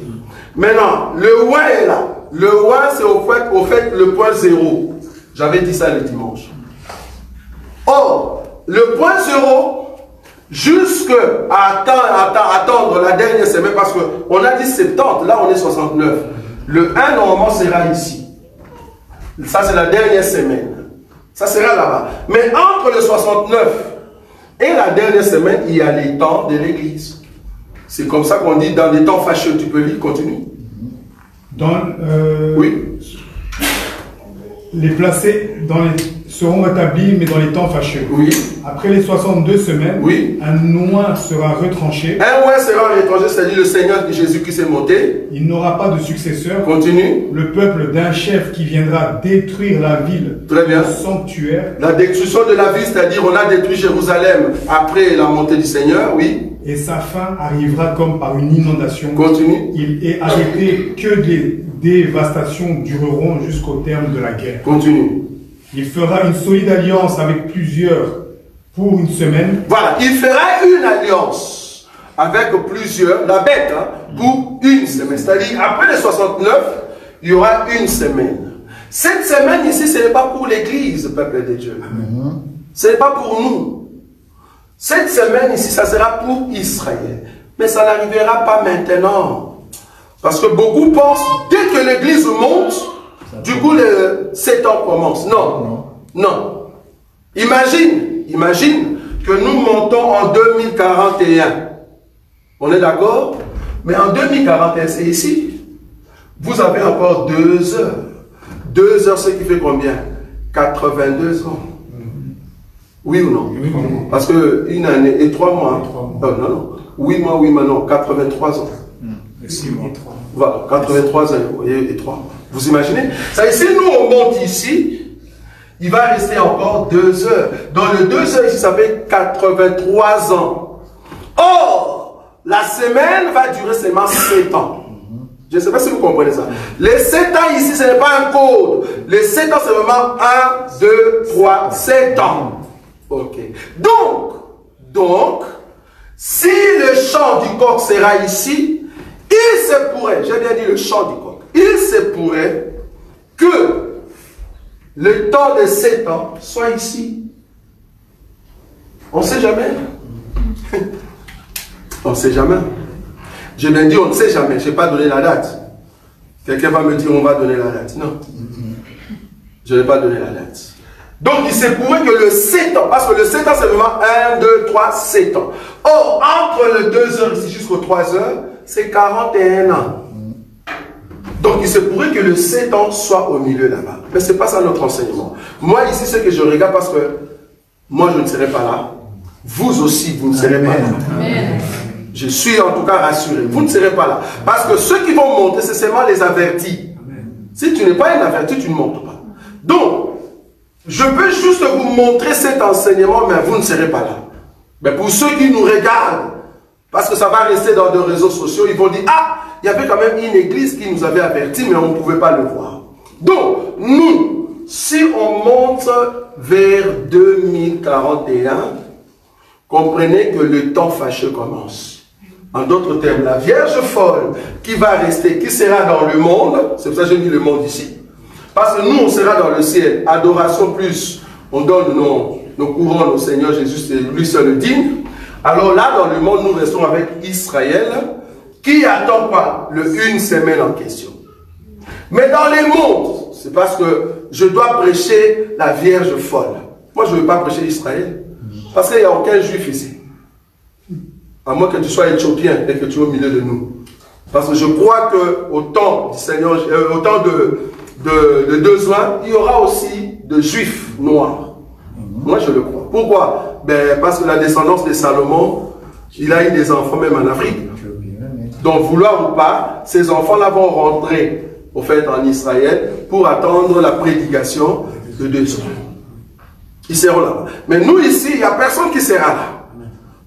Maintenant, le ouin est là. Le ouin, c'est au fait le point 0. J'avais dit ça le dimanche. Or, le point 0, jusqu'à attendre la dernière semaine, parce qu'on a dit 70, là on est 69. Le 1 normalement sera ici. Ça c'est la dernière semaine. Ça sera là-bas. Mais entre le 69 et la dernière semaine, il y a les temps de l'église. C'est comme ça qu'on dit dans les temps fâcheux. Tu peux lire, continue. Oui. Les placés seront rétablis, mais dans les temps fâcheux. Oui. Après les 62 semaines, oui, un oin sera retranché. Un oin sera retranché, c'est-à-dire le Seigneur Jésus qui s'est monté. Il n'aura pas de successeur. Continue. Le peuple d'un chef qui viendra détruire la ville. Très bien. Le sanctuaire. La destruction de la ville, c'est-à-dire on a détruit Jérusalem après la montée du Seigneur, oui. Et sa fin arrivera comme par une inondation. Continue. Il est arrêté que des dévastations dureront jusqu'au terme de la guerre. Continue. Il fera une solide alliance avec plusieurs pour une semaine. Voilà, il fera une alliance avec plusieurs, la bête, hein, pour une semaine. C'est-à-dire, après les 69, il y aura une semaine. Cette semaine ici, ce n'est pas pour l'église, peuple de Dieu. Ce n'est pas pour nous. Cette semaine ici, ça sera pour Israël. Mais ça n'arrivera pas maintenant. Parce que beaucoup pensent, dès que l'église monte, du coup, les 7 ans commencent. Non, non. Imagine que nous montons en 2041. On est d'accord? Mais en 2041, c'est ici. Vous avez encore 2 heures. 2 heures, ce qui fait combien? 82 ans. Oui ou non? Parce que une année et 3 mois. Non. 8 mois, non. 83 ans. Et 6 mois. Voilà, 83 ans et 3 mois. Vous imaginez? Ça, si nous on monte ici, il va rester encore 2 heures. Dans le 2 heures ici, ça fait 83 ans. Or, la semaine va durer seulement 7 ans. Je ne sais pas si vous comprenez ça. Les 7 ans ici, ce n'est pas un code. Les 7 ans, c'est vraiment 1, 2, 3, 7 ans. Ok. Donc, si le chant du coq sera ici, il se pourrait, j'ai bien dit le chant du coq, il se pourrait que le temps de 7 ans soit ici. On ne sait jamais. On ne sait jamais. J'ai bien dit on ne sait jamais, je n'ai pas donné la date. Quelqu'un va me dire on va donner la date. Non. Je n'ai pas donné la date. Donc il se pourrait que le 7 ans, parce que le 7 ans c'est vraiment 1, 2, 3, 7 ans. Or, entre les 2 heures ici jusqu'aux 3 heures, c'est 41 ans. Donc il se pourrait que le 7 ans soit au milieu là-bas. Mais ce n'est pas ça notre enseignement. Moi ici, ce que je regarde, parce que moi je ne serai pas là. Vous aussi, vous ne serez pas là. Amen. Je suis en tout cas rassuré. Vous ne serez pas là. Parce que ceux qui vont monter, c'est seulement les avertis. Amen. Si tu n'es pas un averti, tu ne montes pas. Donc, je peux juste vous montrer cet enseignement, mais vous ne serez pas là. Mais pour ceux qui nous regardent, parce que ça va rester dans des réseaux sociaux, ils vont dire, ah, il y avait quand même une église qui nous avait avertis, mais on ne pouvait pas le voir. Donc, nous, si on monte vers 2041, comprenez que le temps fâcheux commence. En d'autres termes, la Vierge folle qui va rester, qui sera dans le monde, c'est pour ça que j'ai mis le monde ici, parce que nous, on sera dans le ciel, adoration plus, on donne nos couronnes au Seigneur Jésus, c'est lui seul digne. Alors là, dans le monde, nous restons avec Israël, qui attend quoi? Une semaine en question. Mais dans les mondes, c'est parce que je dois prêcher la Vierge folle. Moi, je ne veux pas prêcher Israël, parce qu'il n'y a aucun juif ici. À moins que tu sois éthiopien et que tu es au milieu de nous. Parce que je crois qu'au temps du Seigneur, au temps de 2 ans, il y aura aussi de juifs noirs. Moi, je le crois. Pourquoi? Parce que la descendance de Salomon, il a eu des enfants même en Afrique. Donc, vouloir ou pas, ces enfants-là vont rentrer au fait en Israël pour attendre la prédication de 2 ans. Ils seront là-bas. Mais nous, ici, il n'y a personne qui sera là.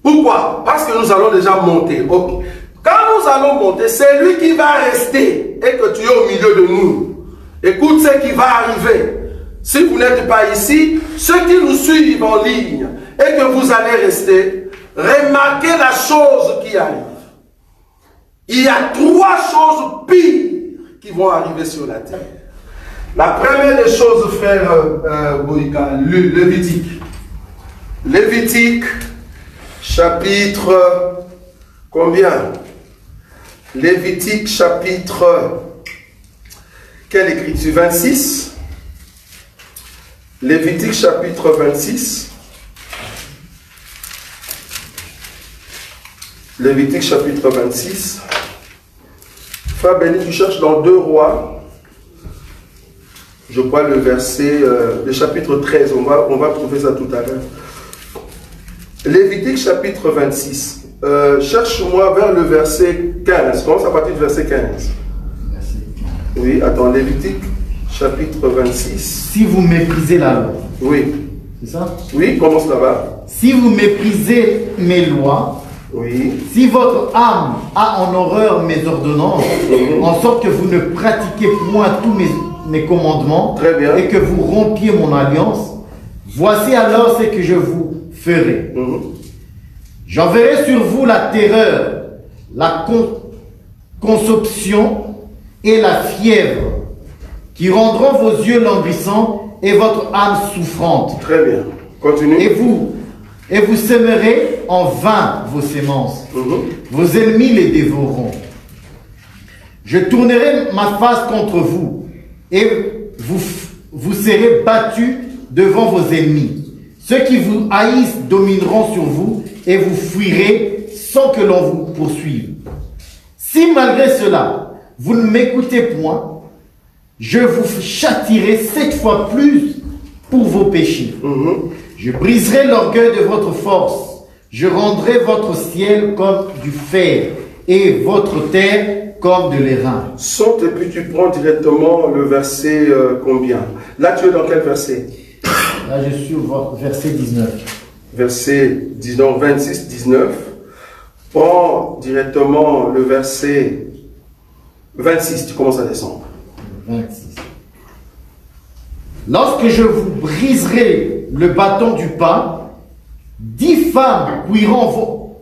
Pourquoi? Parce que nous allons déjà monter. Okay. Quand nous allons monter, c'est lui qui va rester et que tu es au milieu de nous. Écoute ce qui va arriver. Si vous n'êtes pas ici, ceux qui nous suivent en ligne et que vous allez rester, remarquez la chose qui arrive. Il y a 3 choses pires qui vont arriver sur la terre. La première des choses, frère Boïka, Lévitique. Lévitique, chapitre combien? Lévitique, chapitre, quelle écriture? 26. Lévitique, chapitre 26. Lévitique, chapitre 26. Frère Béni, tu cherches dans 2 Rois. Je crois le verset, le chapitre 13. On va trouver ça tout à l'heure. Lévitique, chapitre 26. Cherche-moi vers le verset 15. Commence à partir du verset 15. Oui, attends, Lévitique, chapitre 26. Si vous méprisez la loi. Oui. C'est ça? Oui, commence là-bas. Si vous méprisez mes lois. Oui. Si votre âme a en horreur mes ordonnances, en sorte que vous ne pratiquez point tous mes commandements, très bien, et que vous rompiez mon alliance, voici alors ce que je vous ferai. J'enverrai sur vous la terreur, la consomption et la fièvre, qui rendront vos yeux languissants et votre âme souffrante. Très bien. Continue. Et vous sèmerez en vain vos semences. Vos ennemis les dévoreront. Je tournerai ma face contre vous, et vous serez battus devant vos ennemis. Ceux qui vous haïssent domineront sur vous, et vous fuirez sans que l'on vous poursuive. Si malgré cela, vous ne m'écoutez point, je vous châtierai 7 fois plus pour vos péchés. Je briserai l'orgueil de votre force. Je rendrai votre ciel comme du fer et votre terre comme de l'airain. Saute et puis tu prends directement le verset combien? Là, tu es dans quel verset? Là, je suis au verset 19. Verset 19, 26, 19. Prends directement le verset 26, tu commences à descendre. 26. Lorsque je vous briserai le bâton du pain, 10 femmes cuiront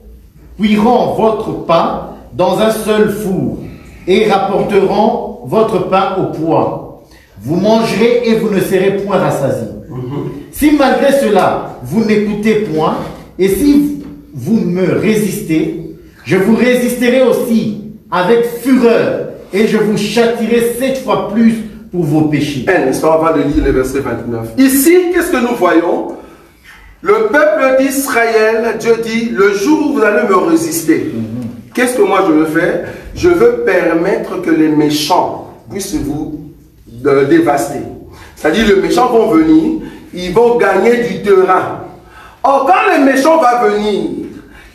votre pain dans un seul four et rapporteront votre pain au poids. Vous mangerez et vous ne serez point rassasiés. Si malgré cela, vous n'écoutez point, et si vous me résistez, je vous résisterai aussi avec fureur, et je vous châtierai 7 fois plus pour vos péchés. On va lire le verset 29. Ici, qu'est-ce que nous voyons? Le peuple d'Israël, Dieu dit, le jour où vous allez me résister, qu'est-ce que moi je veux faire? Je veux permettre que les méchants puissent vous dévaster. C'est-à-dire, les méchants vont venir, ils vont gagner du terrain. Or, quand le méchant va venir,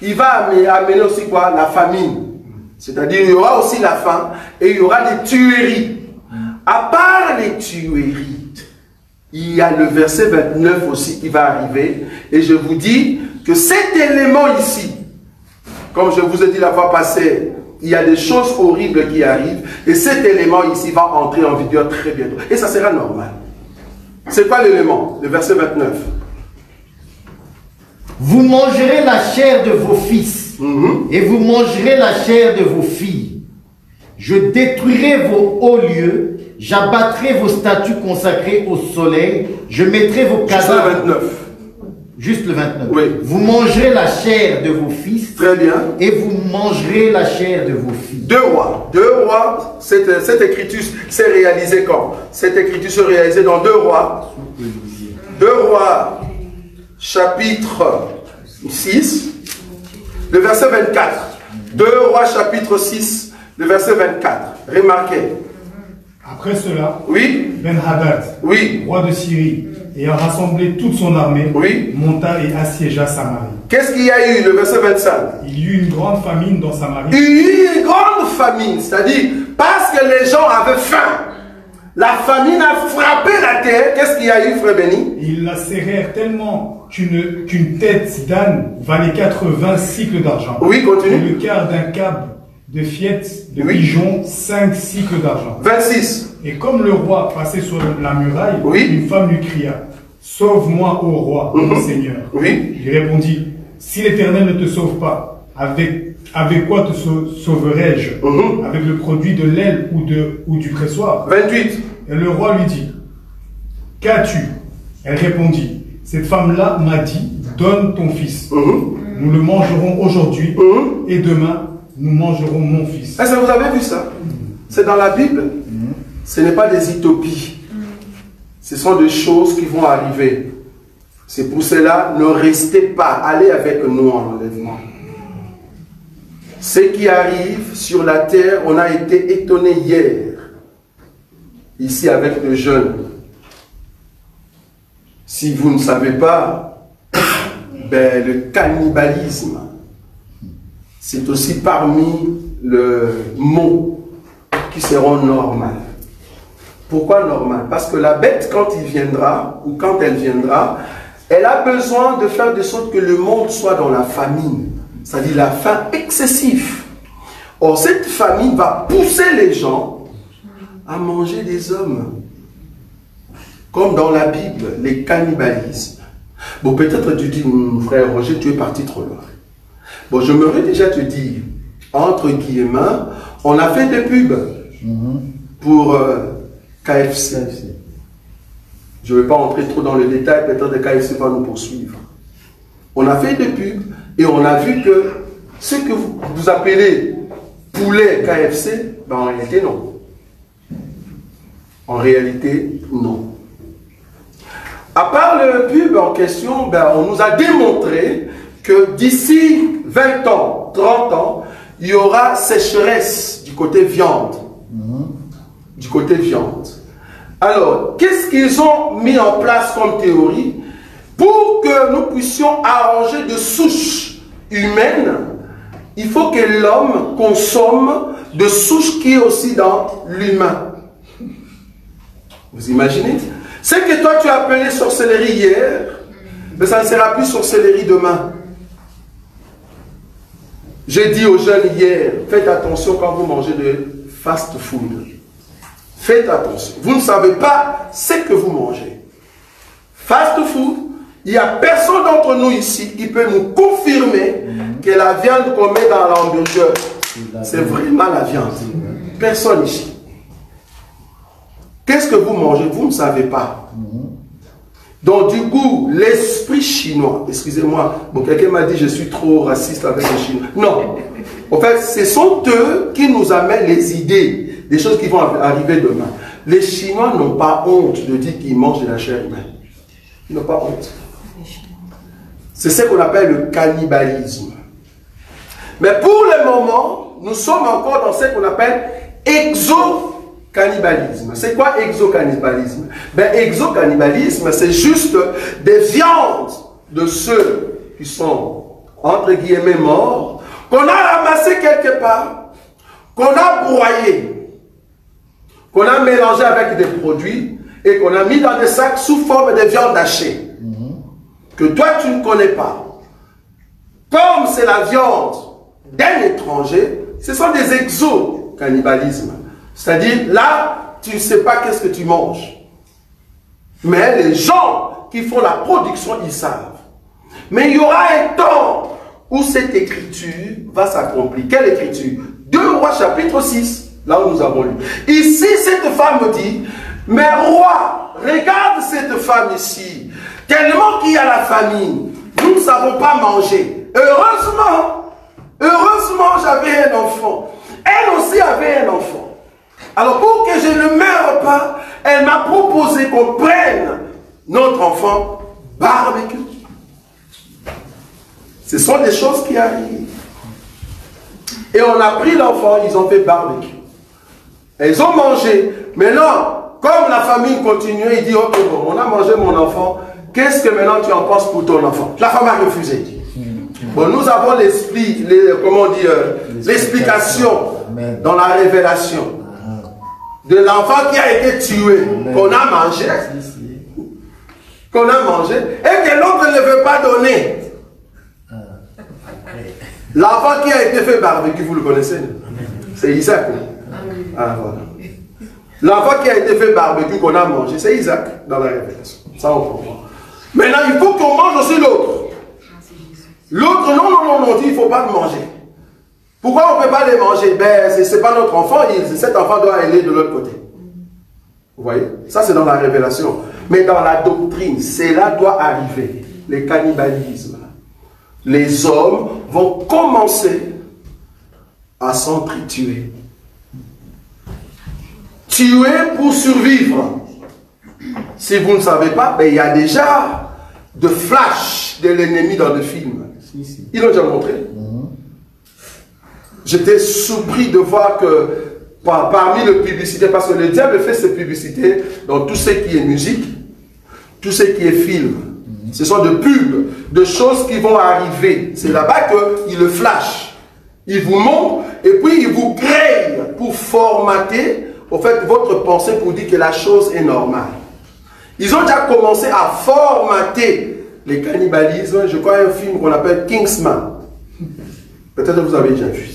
il va amener aussi quoi? La famine. C'est-à-dire, il y aura aussi la faim et il y aura des tueries. À part les tueries, il y a le verset 29 aussi qui va arriver. Et je vous dis que cet élément ici, comme je vous ai dit la fois passée, il y a des choses horribles qui arrivent. Et cet élément ici va entrer en vigueur très bientôt. Et ça sera normal. C'est quoi l'élément? Le verset 29. Vous mangerez la chair de vos fils et vous mangerez la chair de vos filles. Je détruirai vos hauts lieux, j'abattrai vos statues consacrées au soleil, je mettrai vos cadavres. Juste le 29. Juste le 29. Oui. Vous mangerez la chair de vos fils. Très bien. Et vous mangerez la chair de vos filles. 2 Rois. 2 Rois, cette écriture s'est réalisée quand? Cette écriture se réalisait dans 2 Rois. 2 Rois, chapitre 6, le verset 24. 2 Rois, chapitre 6, le verset 24. Remarquez. Après cela, oui. Ben-Hadad, oui. roi de Syrie, ayant rassemblé toute son armée, oui. monta et assiégea Samarie. Qu'est-ce qu'il y a eu, le verset 25? Il y eut une grande famine dans Samarie. Il y eut une grande famine, c'est-à-dire parce que les gens avaient faim. La famine a frappé la terre. Qu'est-ce qu'il y a eu, frère Béni? Ils la serrèrent tellement qu'une tête d'âne valait 80 cycles d'argent. Oui, continue. Et le quart d'un cab de fiettes de pigeons, 5 cycles d'argent. 26. Et comme le roi passait sur la muraille, une femme lui cria, « Sauve-moi, ô roi, mon Seigneur. » Il répondit, « Si l'Éternel ne te sauve pas, avec quoi te sauverai-je? Avec le produit de l'aile ou du pressoir? » 28. Et le roi lui dit, « Qu'as-tu? » Elle répondit, « Cette femme-là m'a dit, donne ton fils. Nous le mangerons aujourd'hui et demain, nous mangerons mon fils. » Est-ce que vous avez vu ça? C'est dans la Bible. Ce n'est pas des utopies. Ce sont des choses qui vont arriver. C'est pour cela, ne restez pas. Allez avec nous en enlèvement. Ce qui arrive sur la terre, on a été étonné hier. Ici avec le jeûne. Si vous ne savez pas, ben, le cannibalisme, c'est aussi parmi le mot qui seront normal. Pourquoi normal? Parce que la bête, quand il viendra, ou quand elle viendra, elle a besoin de faire de sorte que le monde soit dans la famine. C'est-à-dire la faim excessive. Or, cette famine va pousser les gens à manger des hommes. Comme dans la Bible, les cannibalismes. Bon, peut-être tu dis, frère Roger, tu es parti trop loin. Bon, j'aimerais déjà te dire, entre guillemets, on a fait des pubs pour KFC. Je ne vais pas entrer trop dans le détail, peut-être que KFC va nous poursuivre. On a fait des pubs et on a vu que ce que vous appelez poulet KFC, ben en réalité non. En réalité, non. À part le pub en question, ben, on nous a démontré que d'ici 20 ans, 30 ans, il y aura sécheresse du côté viande. Du côté viande. Alors, qu'est-ce qu'ils ont mis en place comme théorie? Pour que nous puissions arranger de souches humaines, il faut que l'homme consomme de souches qui est aussi dans l'humain. Vous imaginez? Ce que toi tu as appelé sorcellerie hier, mais ça ne sera plus sorcellerie demain. J'ai dit aux jeunes hier, faites attention quand vous mangez de fast-food. Faites attention. Vous ne savez pas ce que vous mangez. Fast-food, il n'y a personne d'entre nous ici qui peut nous confirmer que la viande qu'on met dans l'hamburger, c'est vraiment la viande. Personne ici. Qu'est-ce que vous mangez? Vous ne savez pas. Donc du coup, l'esprit chinois, excusez-moi, bon, quelqu'un m'a dit je suis trop raciste avec les Chinois. Non. En fait, ce sont eux qui nous amènent les idées, des choses qui vont arriver demain. Les Chinois n'ont pas honte de dire qu'ils mangent de la chair humaine. Ils n'ont pas honte. C'est ce qu'on appelle le cannibalisme. Mais pour le moment, nous sommes encore dans ce qu'on appelle exocannibalisme. C'est quoi exocannibalisme? Ben, exocannibalisme, c'est juste des viandes de ceux qui sont, entre guillemets, morts, qu'on a ramassé quelque part, qu'on a broyé, qu'on a mélangé avec des produits et qu'on a mis dans des sacs sous forme de viande hachée, que toi tu ne connais pas. Comme c'est la viande d'un étranger, ce sont des exocannibalismes. C'est-à-dire, là, tu ne sais pas qu'est-ce que tu manges. Mais les gens qui font la production, ils savent. Mais il y aura un temps où cette écriture va s'accomplir. Quelle écriture? 2 Rois chapitre 6, là où nous avons lu. Ici, cette femme dit, mais roi, regarde cette femme ici. Tellement qu'il y a la famine, nous ne savons pas manger. Heureusement, j'avais un enfant. Elle aussi avait un enfant. Alors pour que je ne meure pas, elle m'a proposé qu'on prenne notre enfant barbecue. Ce sont des choses qui arrivent. Et on a pris l'enfant, ils ont fait barbecue. Et ils ont mangé. Maintenant, comme la famille continuait, il dit, ok, bon, on a mangé mon enfant. Qu'est-ce que maintenant tu en penses pour ton enfant? La femme a refusé. Bon, nous avons l'esprit, comment dire, l'explication dans la révélation de l'enfant qui a été tué, qu'on a mangé, et que l'autre ne veut pas donner. L'enfant qui a été fait barbecue, vous le connaissez? C'est Isaac. Ah, voilà. L'enfant qui a été fait barbecue qu'on a mangé, c'est Isaac dans la révélation. Ça on comprend. Maintenant, il faut qu'on mange aussi l'autre. L'autre, non, il ne faut pas le manger. Pourquoi on ne peut pas les manger? Ben, ce n'est pas notre enfant, cet enfant doit aller de l'autre côté. Vous voyez? Ça, c'est dans la révélation. Mais dans la doctrine, cela doit arriver. Le cannibalisme. Les hommes vont commencer à s'entretuer. Tuer pour survivre. Si vous ne savez pas, ben, il y a déjà de flash de l'ennemi dans le film. Ils l'ont déjà montré. J'étais surpris de voir que parmi les publicités, parce que le diable fait ses publicités dans tout ce qui est musique, tout ce qui est film. Ce sont de pubs, de choses qui vont arriver. C'est là-bas qu'il le flash. Il vous montre et puis il vous crée pour formater au fait, votre pensée pour dire que la chose est normale. Ils ont déjà commencé à formater les cannibalismes. Je crois un film qu'on appelle Kingsman. Peut-être que vous avez déjà vu.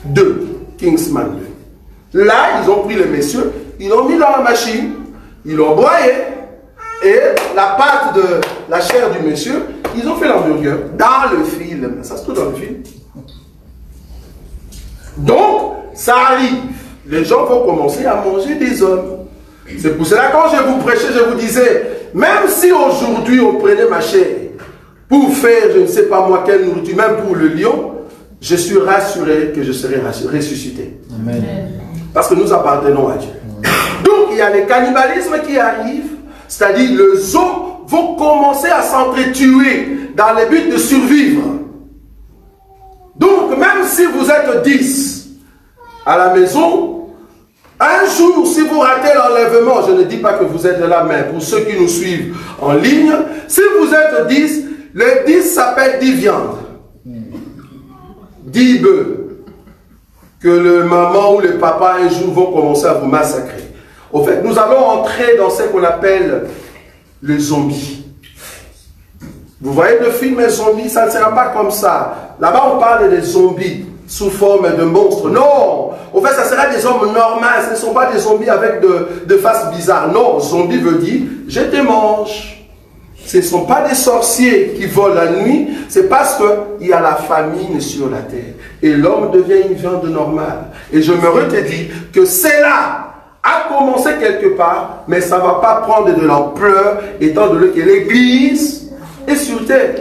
2, Kingsman 2. Là, ils ont pris les messieurs, ils l'ont mis dans la machine, ils l'ont broyé, et la pâte de la chair du monsieur, ils ont fait l'hamburger dans le film. Ça se trouve dans le film. Donc, ça arrive. Les gens vont commencer à manger des hommes. C'est pour cela, quand je vous prêchais, je vous disais, même si aujourd'hui on prenait ma chair pour faire, je ne sais pas moi, quelle nourriture, même pour le lion, je suis rassuré que je serai ressuscité. Amen. Parce que nous appartenons à Dieu. Donc, il y a le cannibalisme qui arrive, c'est-à-dire les hommes vont commencer à s'entretuer dans le but de survivre. Donc, même si vous êtes 10 à la maison, Un jour, si vous ratez l'enlèvement, je ne dis pas que vous êtes là, mais pour ceux qui nous suivent en ligne, si vous êtes 10, le 10 s'appelle 10 viandes. 10 bœufs. Que le maman ou le papa un jour vont commencer à vous massacrer. Au fait, nous allons entrer dans ce qu'on appelle le zombie. Vous voyez le film Les zombies, ça ne sera pas comme ça. Là-bas, on parle des zombies sous forme de monstres. Non, au fait, ça sera des hommes normaux. Ce ne sont pas des zombies avec de faces bizarres. Non, zombie veut dire je te mange. Ce ne sont pas des sorciers qui volent la nuit. C'est parce qu'il y a la famine sur la terre. Et l'homme devient une viande normale. Et je me te dis que cela a commencé quelque part, mais ça ne va pas prendre de l'ampleur, étant donné que l'Église est sur terre.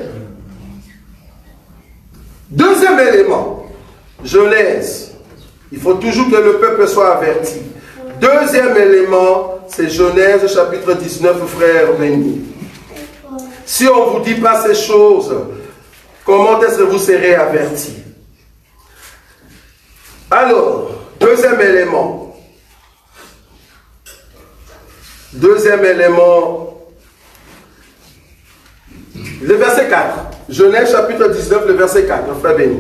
Deuxième élément. Genèse. Il faut toujours que le peuple soit averti. Deuxième élément, c'est Genèse chapitre 19, frère béni. Si on ne vous dit pas ces choses, comment est-ce que vous serez avertis? Alors, deuxième élément. Deuxième élément, le verset 4. Genèse chapitre 19, le verset 4, frère béni.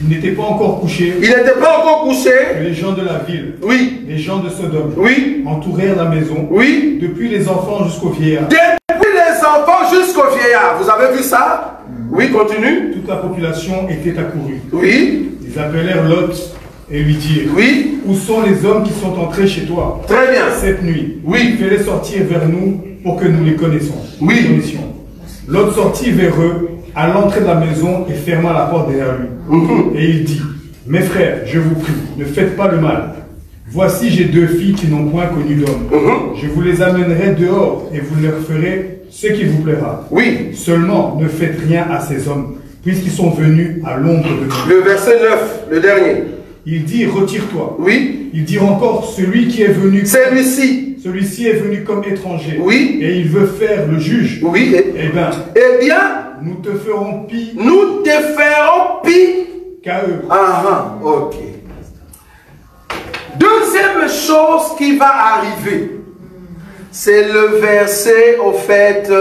Il n'était pas encore couché. Il n'était pas encore couché. Les gens de la ville. Oui. Les gens de Sodome. Oui. Entourèrent la maison. Oui. Depuis les enfants jusqu'aux vieillards. Depuis les enfants jusqu'aux vieillards. Vous avez vu ça? Oui, continue. Toute la population était accourue. Oui. Ils appelèrent Lot et lui dirent. Oui. Où sont les hommes qui sont entrés chez toi? Très bien. Cette nuit. Oui. Fais-les sortir vers nous pour que nous les connaissions. Oui. Lot sortit vers eux à l'entrée de la maison et ferma la porte derrière lui. Et il dit, mes frères, je vous prie, ne faites pas le mal. Voici, j'ai 2 filles qui n'ont point connu d'homme. Je vous les amènerai dehors et vous leur ferez ce qui vous plaira. Oui. Seulement, ne faites rien à ces hommes, puisqu'ils sont venus à l'ombre de nous. Le verset 9, le dernier. Il dit, retire-toi. Oui. Il dit encore, celui qui est venu... Celui-ci. Celui-ci est venu comme étranger. Oui. Et il veut faire le juge. Oui. Eh bien, nous te ferons pis. Nous te ferons pis qu'à eux. Ah, ok. Deuxième chose qui va arriver, c'est le verset, au fait,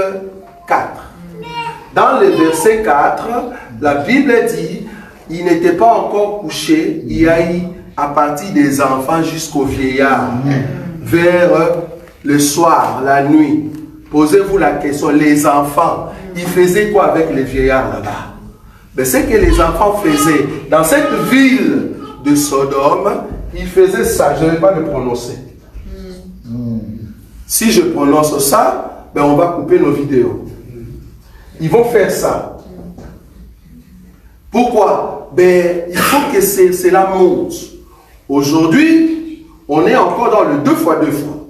4. Dans le verset 4, la Bible dit, il n'était pas encore couché, il y a eu à partir des enfants jusqu'aux vieillards, vers le soir, la nuit. Posez-vous la question, les enfants, ils faisaient quoi avec les vieillards là-bas? Mais ce que les enfants faisaient dans cette ville de Sodome, ils faisaient ça, je ne vais pas le prononcer. Si je prononce ça, ben on va couper nos vidéos. Ils vont faire ça. Pourquoi? Ben, il faut que cela monte. Aujourd'hui, on est encore dans le 2 fois 2 fois.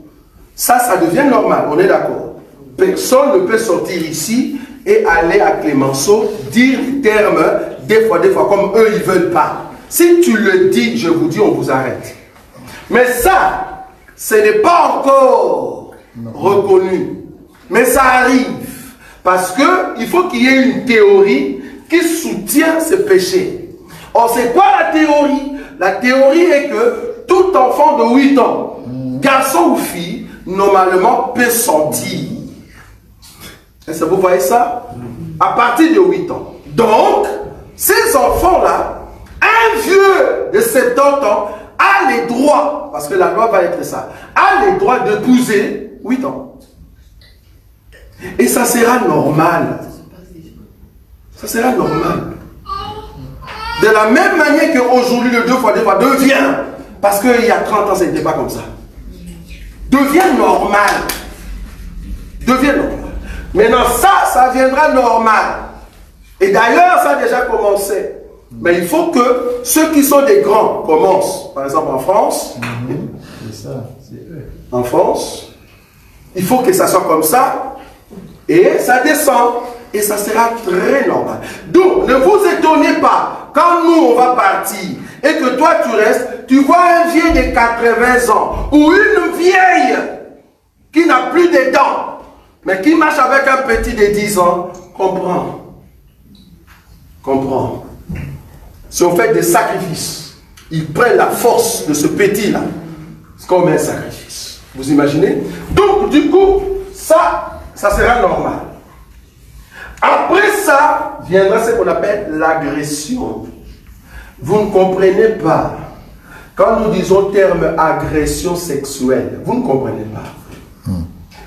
Ça devient normal, on est d'accord. Personne ne peut sortir ici et aller à Clémenceau, dire le terme 2 fois 2 fois, comme eux, ils ne veulent pas. Si tu le dis, je vous dis, on vous arrête. Mais ça, ce n'est pas encore reconnu. Mais ça arrive. Parce qu'il faut qu'il y ait une théorie qui soutient ce péché. Or, c'est quoi la théorie? La théorie est que tout enfant de 8 ans, garçon ou fille, normalement peut sentir. Est-ce que vous voyez ça? À partir de 8 ans. Donc, ces enfants-là, un vieux de 70 ans a les droits, parce que la loi va être ça, a les droits d'épouser 8 ans. Et ça sera normal. Ça sera normal. De la même manière qu'aujourd'hui, le 2 fois 2 fois devient, parce qu'il y a 30 ans, ce n'était pas comme ça. Devient normal. Devient normal. Maintenant, ça viendra normal. Et d'ailleurs, ça a déjà commencé. Mais il faut que ceux qui sont des grands commencent. Par exemple, en France. C'est ça, c'est eux. En France, il faut que ça soit comme ça. Et ça descend. Et ça sera très normal. Donc, ne vous étonnez pas. Quand nous, on va partir, et que toi, tu restes, tu vois un vieux de 80 ans, ou une vieille qui n'a plus de dents, mais qui marche avec un petit de 10 ans, comprends. Comprends. Si on fait des sacrifices, ils prennent la force de ce petit-là. comme un sacrifice. Vous imaginez? Donc, du coup, ça sera normal. Après ça, viendra ce qu'on appelle l'agression. Vous ne comprenez pas. Quand nous disons le terme agression sexuelle, vous ne comprenez pas.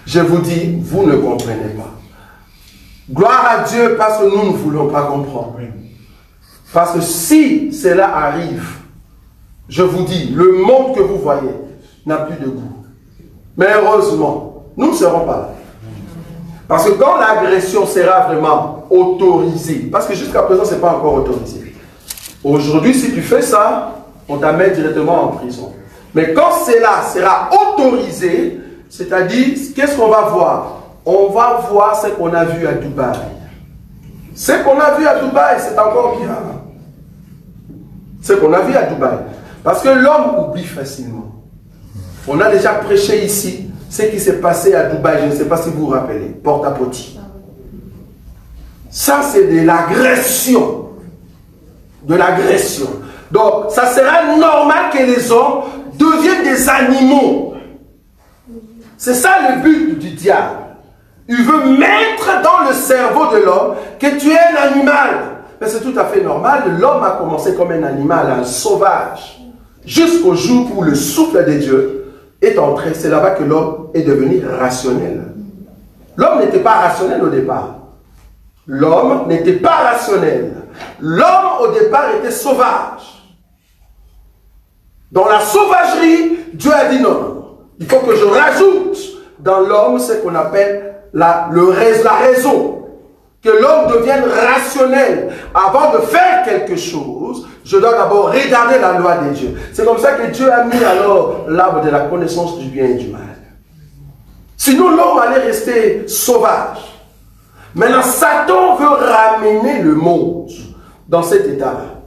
Je vous dis, vous ne comprenez pas. Gloire à Dieu parce que nous ne voulons pas comprendre. Parce que si cela arrive, je vous dis, le monde que vous voyez n'a plus de goût. Mais heureusement, nous ne serons pas là. Parce que quand l'agression sera vraiment autorisée, parce que jusqu'à présent, ce n'est pas encore autorisé. Aujourd'hui, si tu fais ça, on t'amène directement en prison. Mais quand cela sera autorisé, c'est-à-dire, qu'est-ce qu'on va voir? On va voir ce qu'on a vu à Dubaï. Ce qu'on a vu à Dubaï, c'est encore bien. Ce qu'on a vu à Dubaï. Parce que l'homme oublie facilement. On a déjà prêché ici ce qui s'est passé à Dubaï. Je ne sais pas si vous vous rappelez. Port-à-Poti. Ça, c'est de l'agression. De l'agression. Donc, ça sera normal que les hommes deviennent des animaux. C'est ça le but du diable. Il veut mettre dans le cerveau de l'homme que tu es un animal. Mais c'est tout à fait normal. L'homme a commencé comme un animal, un sauvage. Jusqu'au jour où le souffle de Dieu est entré. C'est là-bas que l'homme est devenu rationnel. L'homme n'était pas rationnel au départ. L'homme n'était pas rationnel. L'homme au départ était sauvage. Dans la sauvagerie, Dieu a dit non. Il faut que je rajoute dans l'homme ce qu'on appelle la raison. Que l'homme devienne rationnel. Avant de faire quelque chose, je dois d'abord regarder la loi de Dieu. C'est comme ça que Dieu a mis alors l'arbre de la connaissance du bien et du mal. Sinon, l'homme allait rester sauvage. Maintenant, Satan veut ramener le monde dans cet état-là.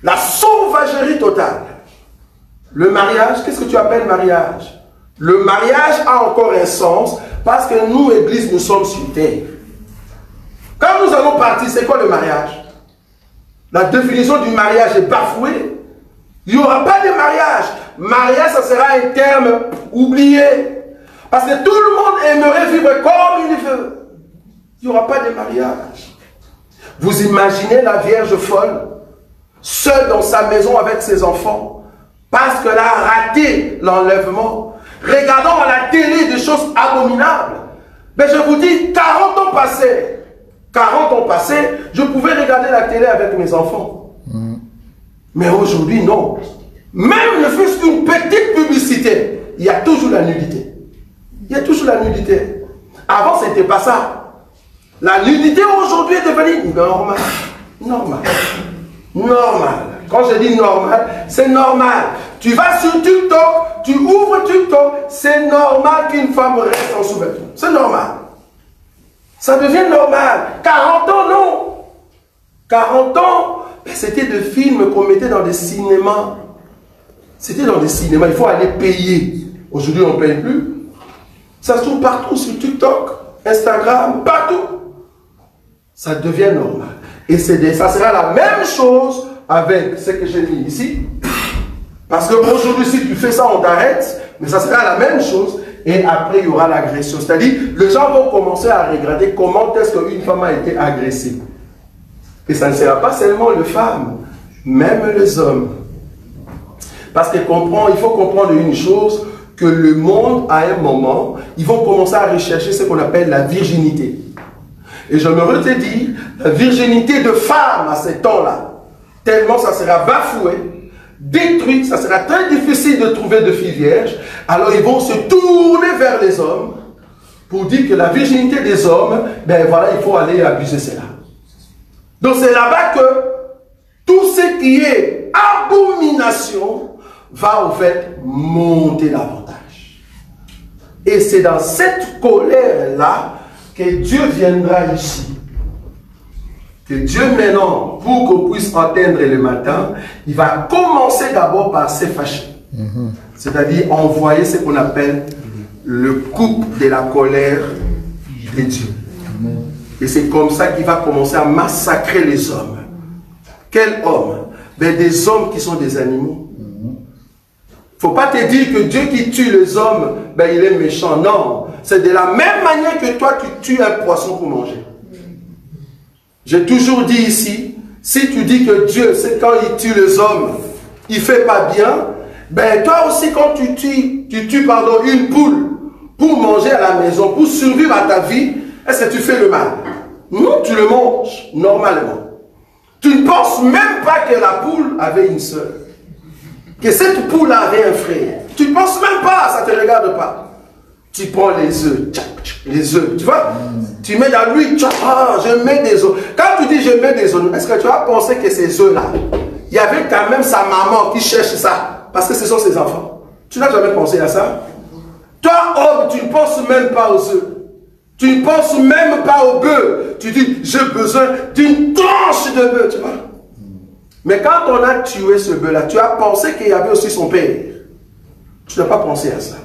La sauvagerie totale. Le mariage, qu'est-ce que tu appelles mariage? Le mariage a encore un sens parce que nous, Église, nous sommes sur terre. Quand nous allons partir, c'est quoi le mariage? La définition du mariage est bafouée. Il n'y aura pas de mariage. Mariage, ça sera un terme oublié. Parce que tout le monde aimerait vivre comme il veut. Il n'y aura pas de mariage. Vous imaginez la Vierge folle, seule dans sa maison avec ses enfants, parce qu'elle a raté l'enlèvement, regardant à la télé des choses abominables. Mais je vous dis, 40 ans passés, je pouvais regarder la télé avec mes enfants. Mais aujourd'hui, non. Même ne fût-ce qu'une petite publicité, il y a toujours la nudité. Il y a toujours la nudité. Avant, ce n'était pas ça. La nudité aujourd'hui est devenue normale. Normal. Quand je dis normal, c'est normal. Tu vas sur TikTok, tu ouvres TikTok, c'est normal qu'une femme reste en sous-vêtements. C'est normal. Ça devient normal. 40 ans, non. 40 ans, c'était des films qu'on mettait dans des cinémas. C'était dans des cinémas, il faut aller payer. Aujourd'hui, on ne paye plus. Ça se trouve partout, sur TikTok, Instagram, partout. Ça devient normal. Et ça sera la même chose avec ce que j'ai mis ici. Parce qu'aujourd'hui, si tu fais ça, on t'arrête. Mais ça sera la même chose. Et après, il y aura l'agression. C'est-à-dire, les gens vont commencer à regarder comment est-ce qu'une femme a été agressée. Et ça ne sera pas seulement les femmes, même les hommes. Parce qu'il faut comprendre une chose, que le monde, à un moment, ils vont commencer à rechercher ce qu'on appelle la virginité. Et j'aimerais te dire, la virginité de femme à ce temps-là, tellement ça sera bafoué, détruit, ça sera très difficile de trouver de filles vierges, alors ils vont se tourner vers les hommes pour dire que la virginité des hommes, ben voilà, il faut aller abuser cela. Donc c'est là-bas que tout ce qui est abomination va au fait monter davantage. Et c'est dans cette colère-là que Dieu viendra ici. Que Dieu maintenant, pour qu'on puisse entendre le matin, il va commencer d'abord par se fâcher. C'est-à-dire envoyer ce qu'on appelle le coup de la colère de Dieu. Et c'est comme ça qu'il va commencer à massacrer les hommes. Quels hommes? Ben, des hommes qui sont des animaux. Faut pas te dire que Dieu qui tue les hommes, ben il est méchant. Non. C'est de la même manière que toi, tu tues un poisson pour manger. J'ai toujours dit ici, si tu dis que Dieu, c'est quand il tue les hommes, il fait pas bien, ben toi aussi quand tu tues une poule pour manger à la maison, pour survivre à ta vie, est-ce que tu fais le mal? Non, tu le manges normalement. Tu ne penses même pas que la poule avait une sœur. Que cette poule avait un frère. Tu ne penses même pas, ça ne te regarde pas. Tu prends les œufs, tu vois, tu mets dans l'huile, je mets des œufs. Quand tu dis je mets des œufs, est-ce que tu as pensé que ces œufs-là, il y avait quand même sa maman qui cherche ça, parce que ce sont ses enfants? Tu n'as jamais pensé à ça? Toi, homme, tu ne penses même pas aux œufs. Tu ne penses même pas au bœuf. Tu dis, j'ai besoin d'une tranche de bœuf, tu vois. Mais quand on a tué ce bœuf-là, tu as pensé qu'il y avait aussi son père. Tu n'as pas pensé à ça.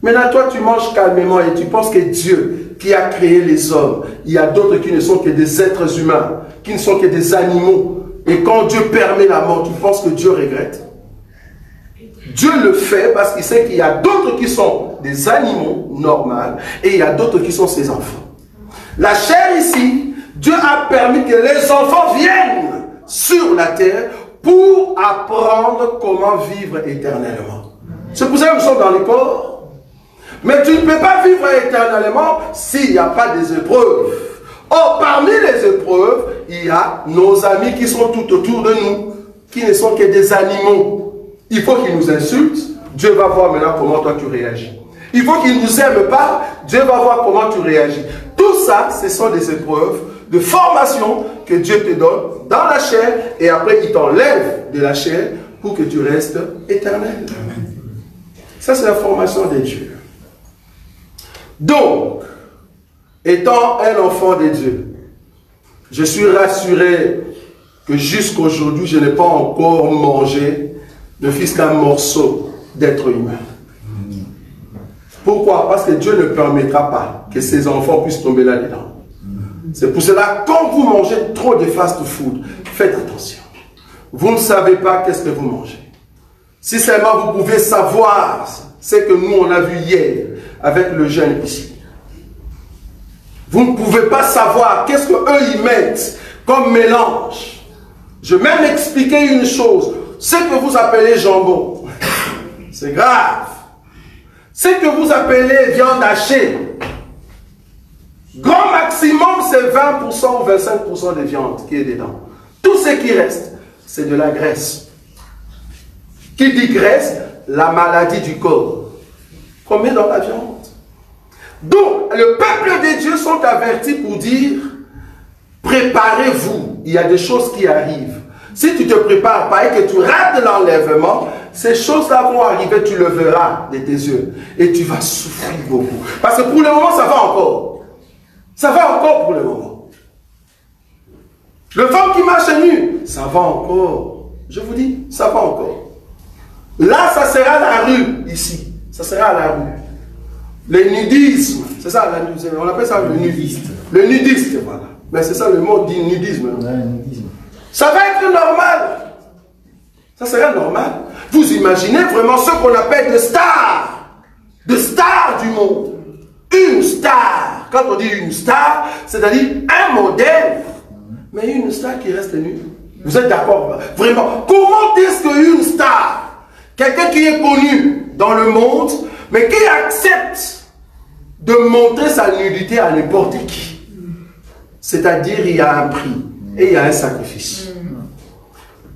Maintenant, toi, tu manges calmement et tu penses que Dieu, qui a créé les hommes, il y a d'autres qui ne sont que des êtres humains, qui ne sont que des animaux. Et quand Dieu permet la mort, tu penses que Dieu regrette? Dieu le fait parce qu'il sait qu'il y a d'autres qui sont des animaux normaux et il y a d'autres qui sont ses enfants. La chair ici, Dieu a permis que les enfants viennent sur la terre pour apprendre comment vivre éternellement. C'est pour ça que nous sommes dans les corps. Mais tu ne peux pas vivre éternellement s'il n'y a pas des épreuves. Or, parmi les épreuves, il y a nos amis qui sont tout autour de nous, qui ne sont que des animaux. Il faut qu'ils nous insultent, Dieu va voir maintenant comment toi tu réagis. Il faut qu'ils ne nous aiment pas, Dieu va voir comment tu réagis. Tout ça, ce sont des épreuves de formation que Dieu te donne dans la chair et après il t'enlève de la chair pour que tu restes éternel. Ça, c'est la formation de Dieu. Donc, étant un enfant de Dieu, je suis rassuré que jusqu'à aujourd'hui, je n'ai pas encore mangé ne fût-ce qu'un morceau d'être humain. Pourquoi? Parce que Dieu ne permettra pas que ses enfants puissent tomber là-dedans. C'est pour cela, quand vous mangez trop de fast-food, faites attention. Vous ne savez pas qu'est-ce que vous mangez. Si seulement vous pouvez savoir ce que nous on a vu hier avec le jeûne ici. Vous ne pouvez pas savoir qu'est-ce qu'eux ils mettent comme mélange. Je vais même expliquer une chose. Ce que vous appelez jambon, c'est grave. Ce que vous appelez viande hachée, grand maximum c'est 20% ou 25% de viande qui est dedans. Tout ce qui reste, c'est de la graisse. Qui dit graisse? La maladie du corps. Combien dans la viande? Donc, le peuple de Dieu sont avertis pour dire, préparez-vous, il y a des choses qui arrivent. Si tu ne te prépares pas et que tu rates l'enlèvement, ces choses-là vont arriver, tu le verras de tes yeux. Et tu vas souffrir beaucoup. Parce que pour le moment, ça va encore. Ça va encore pour le moment. Le femme qui marche nu, ça va encore. Je vous dis, ça va encore. Là, ça sera la rue, ici. Ça sera la rue. Le nudisme, c'est ça, on appelle ça le nudiste. Le nudiste, voilà. Mais c'est ça le mot dit nudisme. Ouais, nudisme. Ça va être normal. Ça sera normal. Vous imaginez vraiment ce qu'on appelle des stars. Des stars du monde. Une star. Quand on dit une star, c'est-à-dire un modèle. Mais une star qui reste nue. Vous êtes d'accord? Vraiment. Comment est-ce qu'une star, quelqu'un qui est connu dans le monde, mais qui accepte de montrer sa nudité à n'importe qui? C'est-à-dire, il y a un prix et il y a un sacrifice.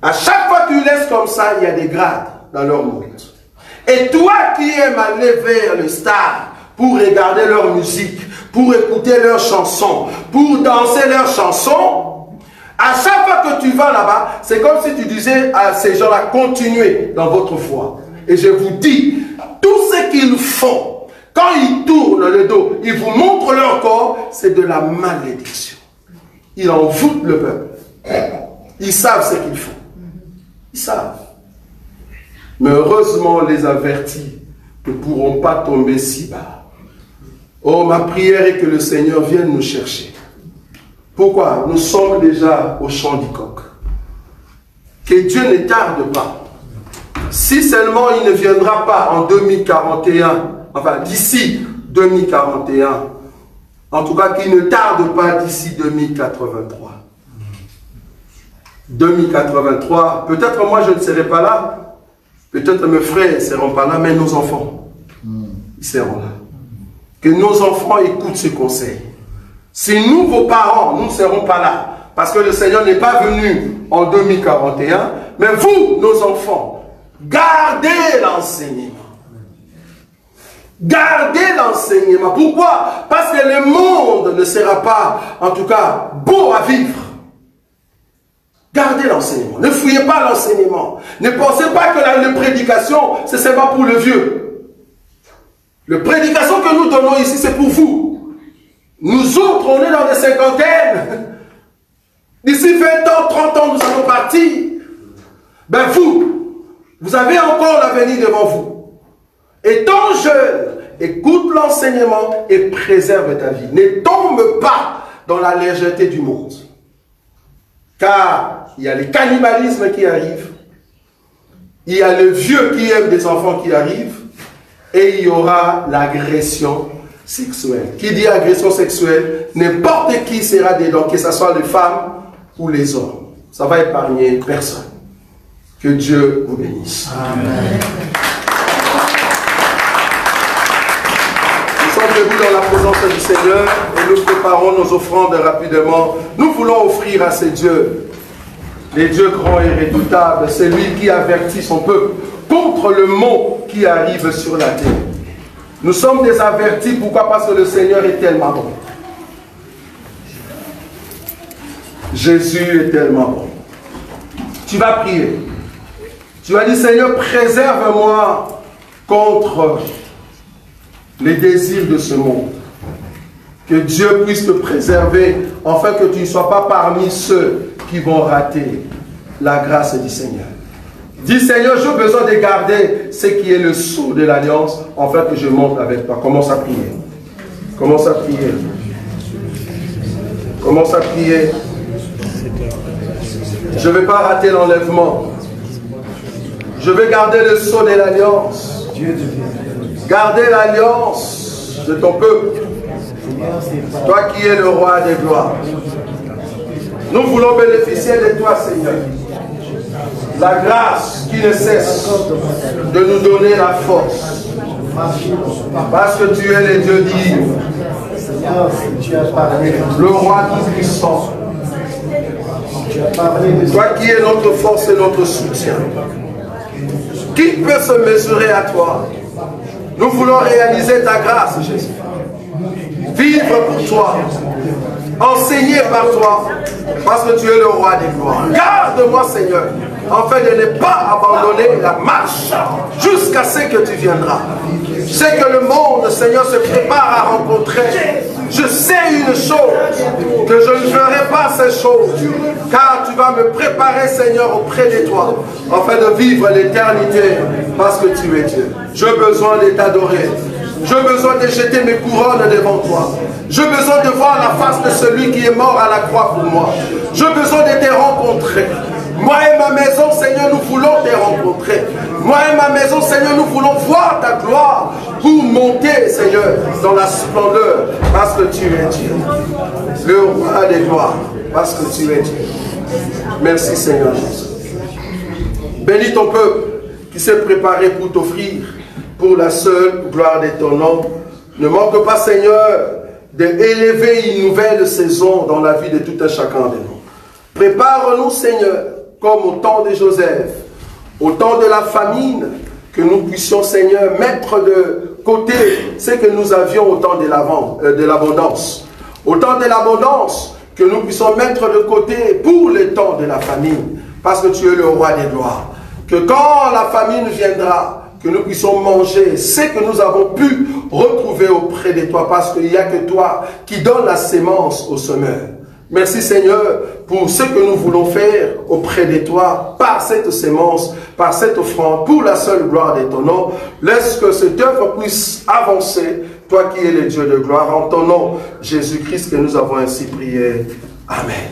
À chaque fois que tu laisses comme ça, il y a des grades dans leur monde. Et toi qui aimes aller vers les stars pour regarder leur musique, pour écouter leurs chansons, pour danser leurs chansons, à chaque fois que tu vas là-bas, c'est comme si tu disais à ces gens-là, continuez dans votre foi. Et je vous dis, tout ce qu'ils font, quand ils tournent le dos, ils vous montrent leur corps, c'est de la malédiction. Ils envoûtent le peuple. Ils savent ce qu'ils font. Ils savent. Mais heureusement, on les avertit qu'ils ne pourront pas tomber si bas. Oh, ma prière est que le Seigneur vienne nous chercher. Pourquoi? Nous sommes déjà au champ du coq. Que Dieu ne tarde pas si seulement il ne viendra pas en 2041, enfin d'ici 2041, en tout cas qu'il ne tarde pas d'ici 2083. 2083, peut-être moi je ne serai pas là, peut-être mes frères ne seront pas là, mais nos enfants, ils seront là. Que nos enfants écoutent ce conseil. Si nous, vos parents, nous ne serons pas là, parce que le Seigneur n'est pas venu en 2041, mais vous, nos enfants, gardez l'enseignement. Gardez l'enseignement. Pourquoi? Parce que le monde ne sera pas, en tout cas, beau à vivre. Gardez l'enseignement. Ne fouillez pas l'enseignement. Ne pensez pas que la prédication, c'est seulement pour le vieux. La prédication que nous donnons ici, c'est pour vous. Nous autres, on est dans les cinquantaines. D'ici 20 ans, 30 ans, nous allons partir. Ben vous avez encore l'avenir devant vous. Étant jeune, écoute l'enseignement et préserve ta vie. Ne tombe pas dans la légèreté du monde. Car il y a le cannibalisme qui arrive, il y a le vieux qui aime des enfants qui arrivent, et il y aura l'agression sexuelle. Qui dit agression sexuelle, n'importe qui sera dedans, que ce soit les femmes ou les hommes. Ça va épargner personne. Que Dieu vous bénisse. Amen. Nous sommes debout dans la présence du Seigneur et nous préparons nos offrandes rapidement. Nous voulons offrir à ces dieux, les dieux grands et redoutables, celui qui avertit son peuple contre le mot qui arrive sur la terre. Nous sommes des avertis, pourquoi? Parce que le Seigneur est tellement bon. Jésus est tellement bon. Tu vas prier. Tu vas dire, Seigneur, préserve-moi contre les désirs de ce monde. Que Dieu puisse te préserver, afin que tu ne sois pas parmi ceux qui vont rater la grâce du Seigneur. Dis, Seigneur, j'ai besoin de garder ce qui est le sceau de l'alliance, afin que je monte avec toi. Commence à prier. Commence à prier. Commence à prier. Je ne vais pas rater l'enlèvement. Je vais garder le sceau de l'alliance. Garder l'alliance de ton peuple. Toi qui es le roi des gloires. Nous voulons bénéficier de toi, Seigneur. La grâce qui ne cesse de nous donner la force. Parce que tu es le Dieu divin. Le roi tout-puissant. Toi qui es notre force et notre soutien. Qui peut se mesurer à toi? Nous voulons réaliser ta grâce, Jésus. Vivre pour toi. Enseigner par toi. Parce que tu es le roi des gloires. Garde-moi, Seigneur, afin de ne pas abandonner la marche jusqu'à ce que tu viendras. Je sais que le monde, Seigneur, se prépare à rencontrer. Je sais une chose, que je ne ferai pas ces choses, car tu vas me préparer, Seigneur, auprès de toi, afin de vivre l'éternité, parce que tu es Dieu. J'ai besoin de t'adorer. J'ai besoin de jeter mes couronnes devant toi. J'ai besoin de voir la face de celui qui est mort à la croix pour moi. J'ai besoin de te rencontrer. Moi et ma maison, Seigneur, nous voulons te rencontrer. Moi et ma maison, Seigneur, nous voulons voir ta gloire pour monter, Seigneur, dans la splendeur, parce que tu es Dieu. Le roi des gloires, parce que tu es Dieu. Merci, Seigneur Jésus. Bénis ton peuple qui s'est préparé pour t'offrir pour la seule gloire de ton nom. Ne manque pas, Seigneur, d'élever une nouvelle saison dans la vie de tout un chacun de nous. Prépare-nous, Seigneur, comme au temps de Joseph, au temps de la famine, que nous puissions, Seigneur, mettre de côté ce que nous avions au temps de l'abondance. Au temps de l'abondance, que nous puissions mettre de côté pour le temps de la famine, parce que tu es le roi des gloires. Que quand la famine viendra, que nous puissions manger ce que nous avons pu retrouver auprès de toi, parce qu'il n'y a que toi qui donnes la sémence au semeur. Merci Seigneur pour ce que nous voulons faire auprès de toi, par cette sémence, par cette offrande, pour la seule gloire de ton nom. Laisse que cette œuvre puisse avancer, toi qui es le Dieu de gloire, en ton nom, Jésus-Christ, que nous avons ainsi prié. Amen.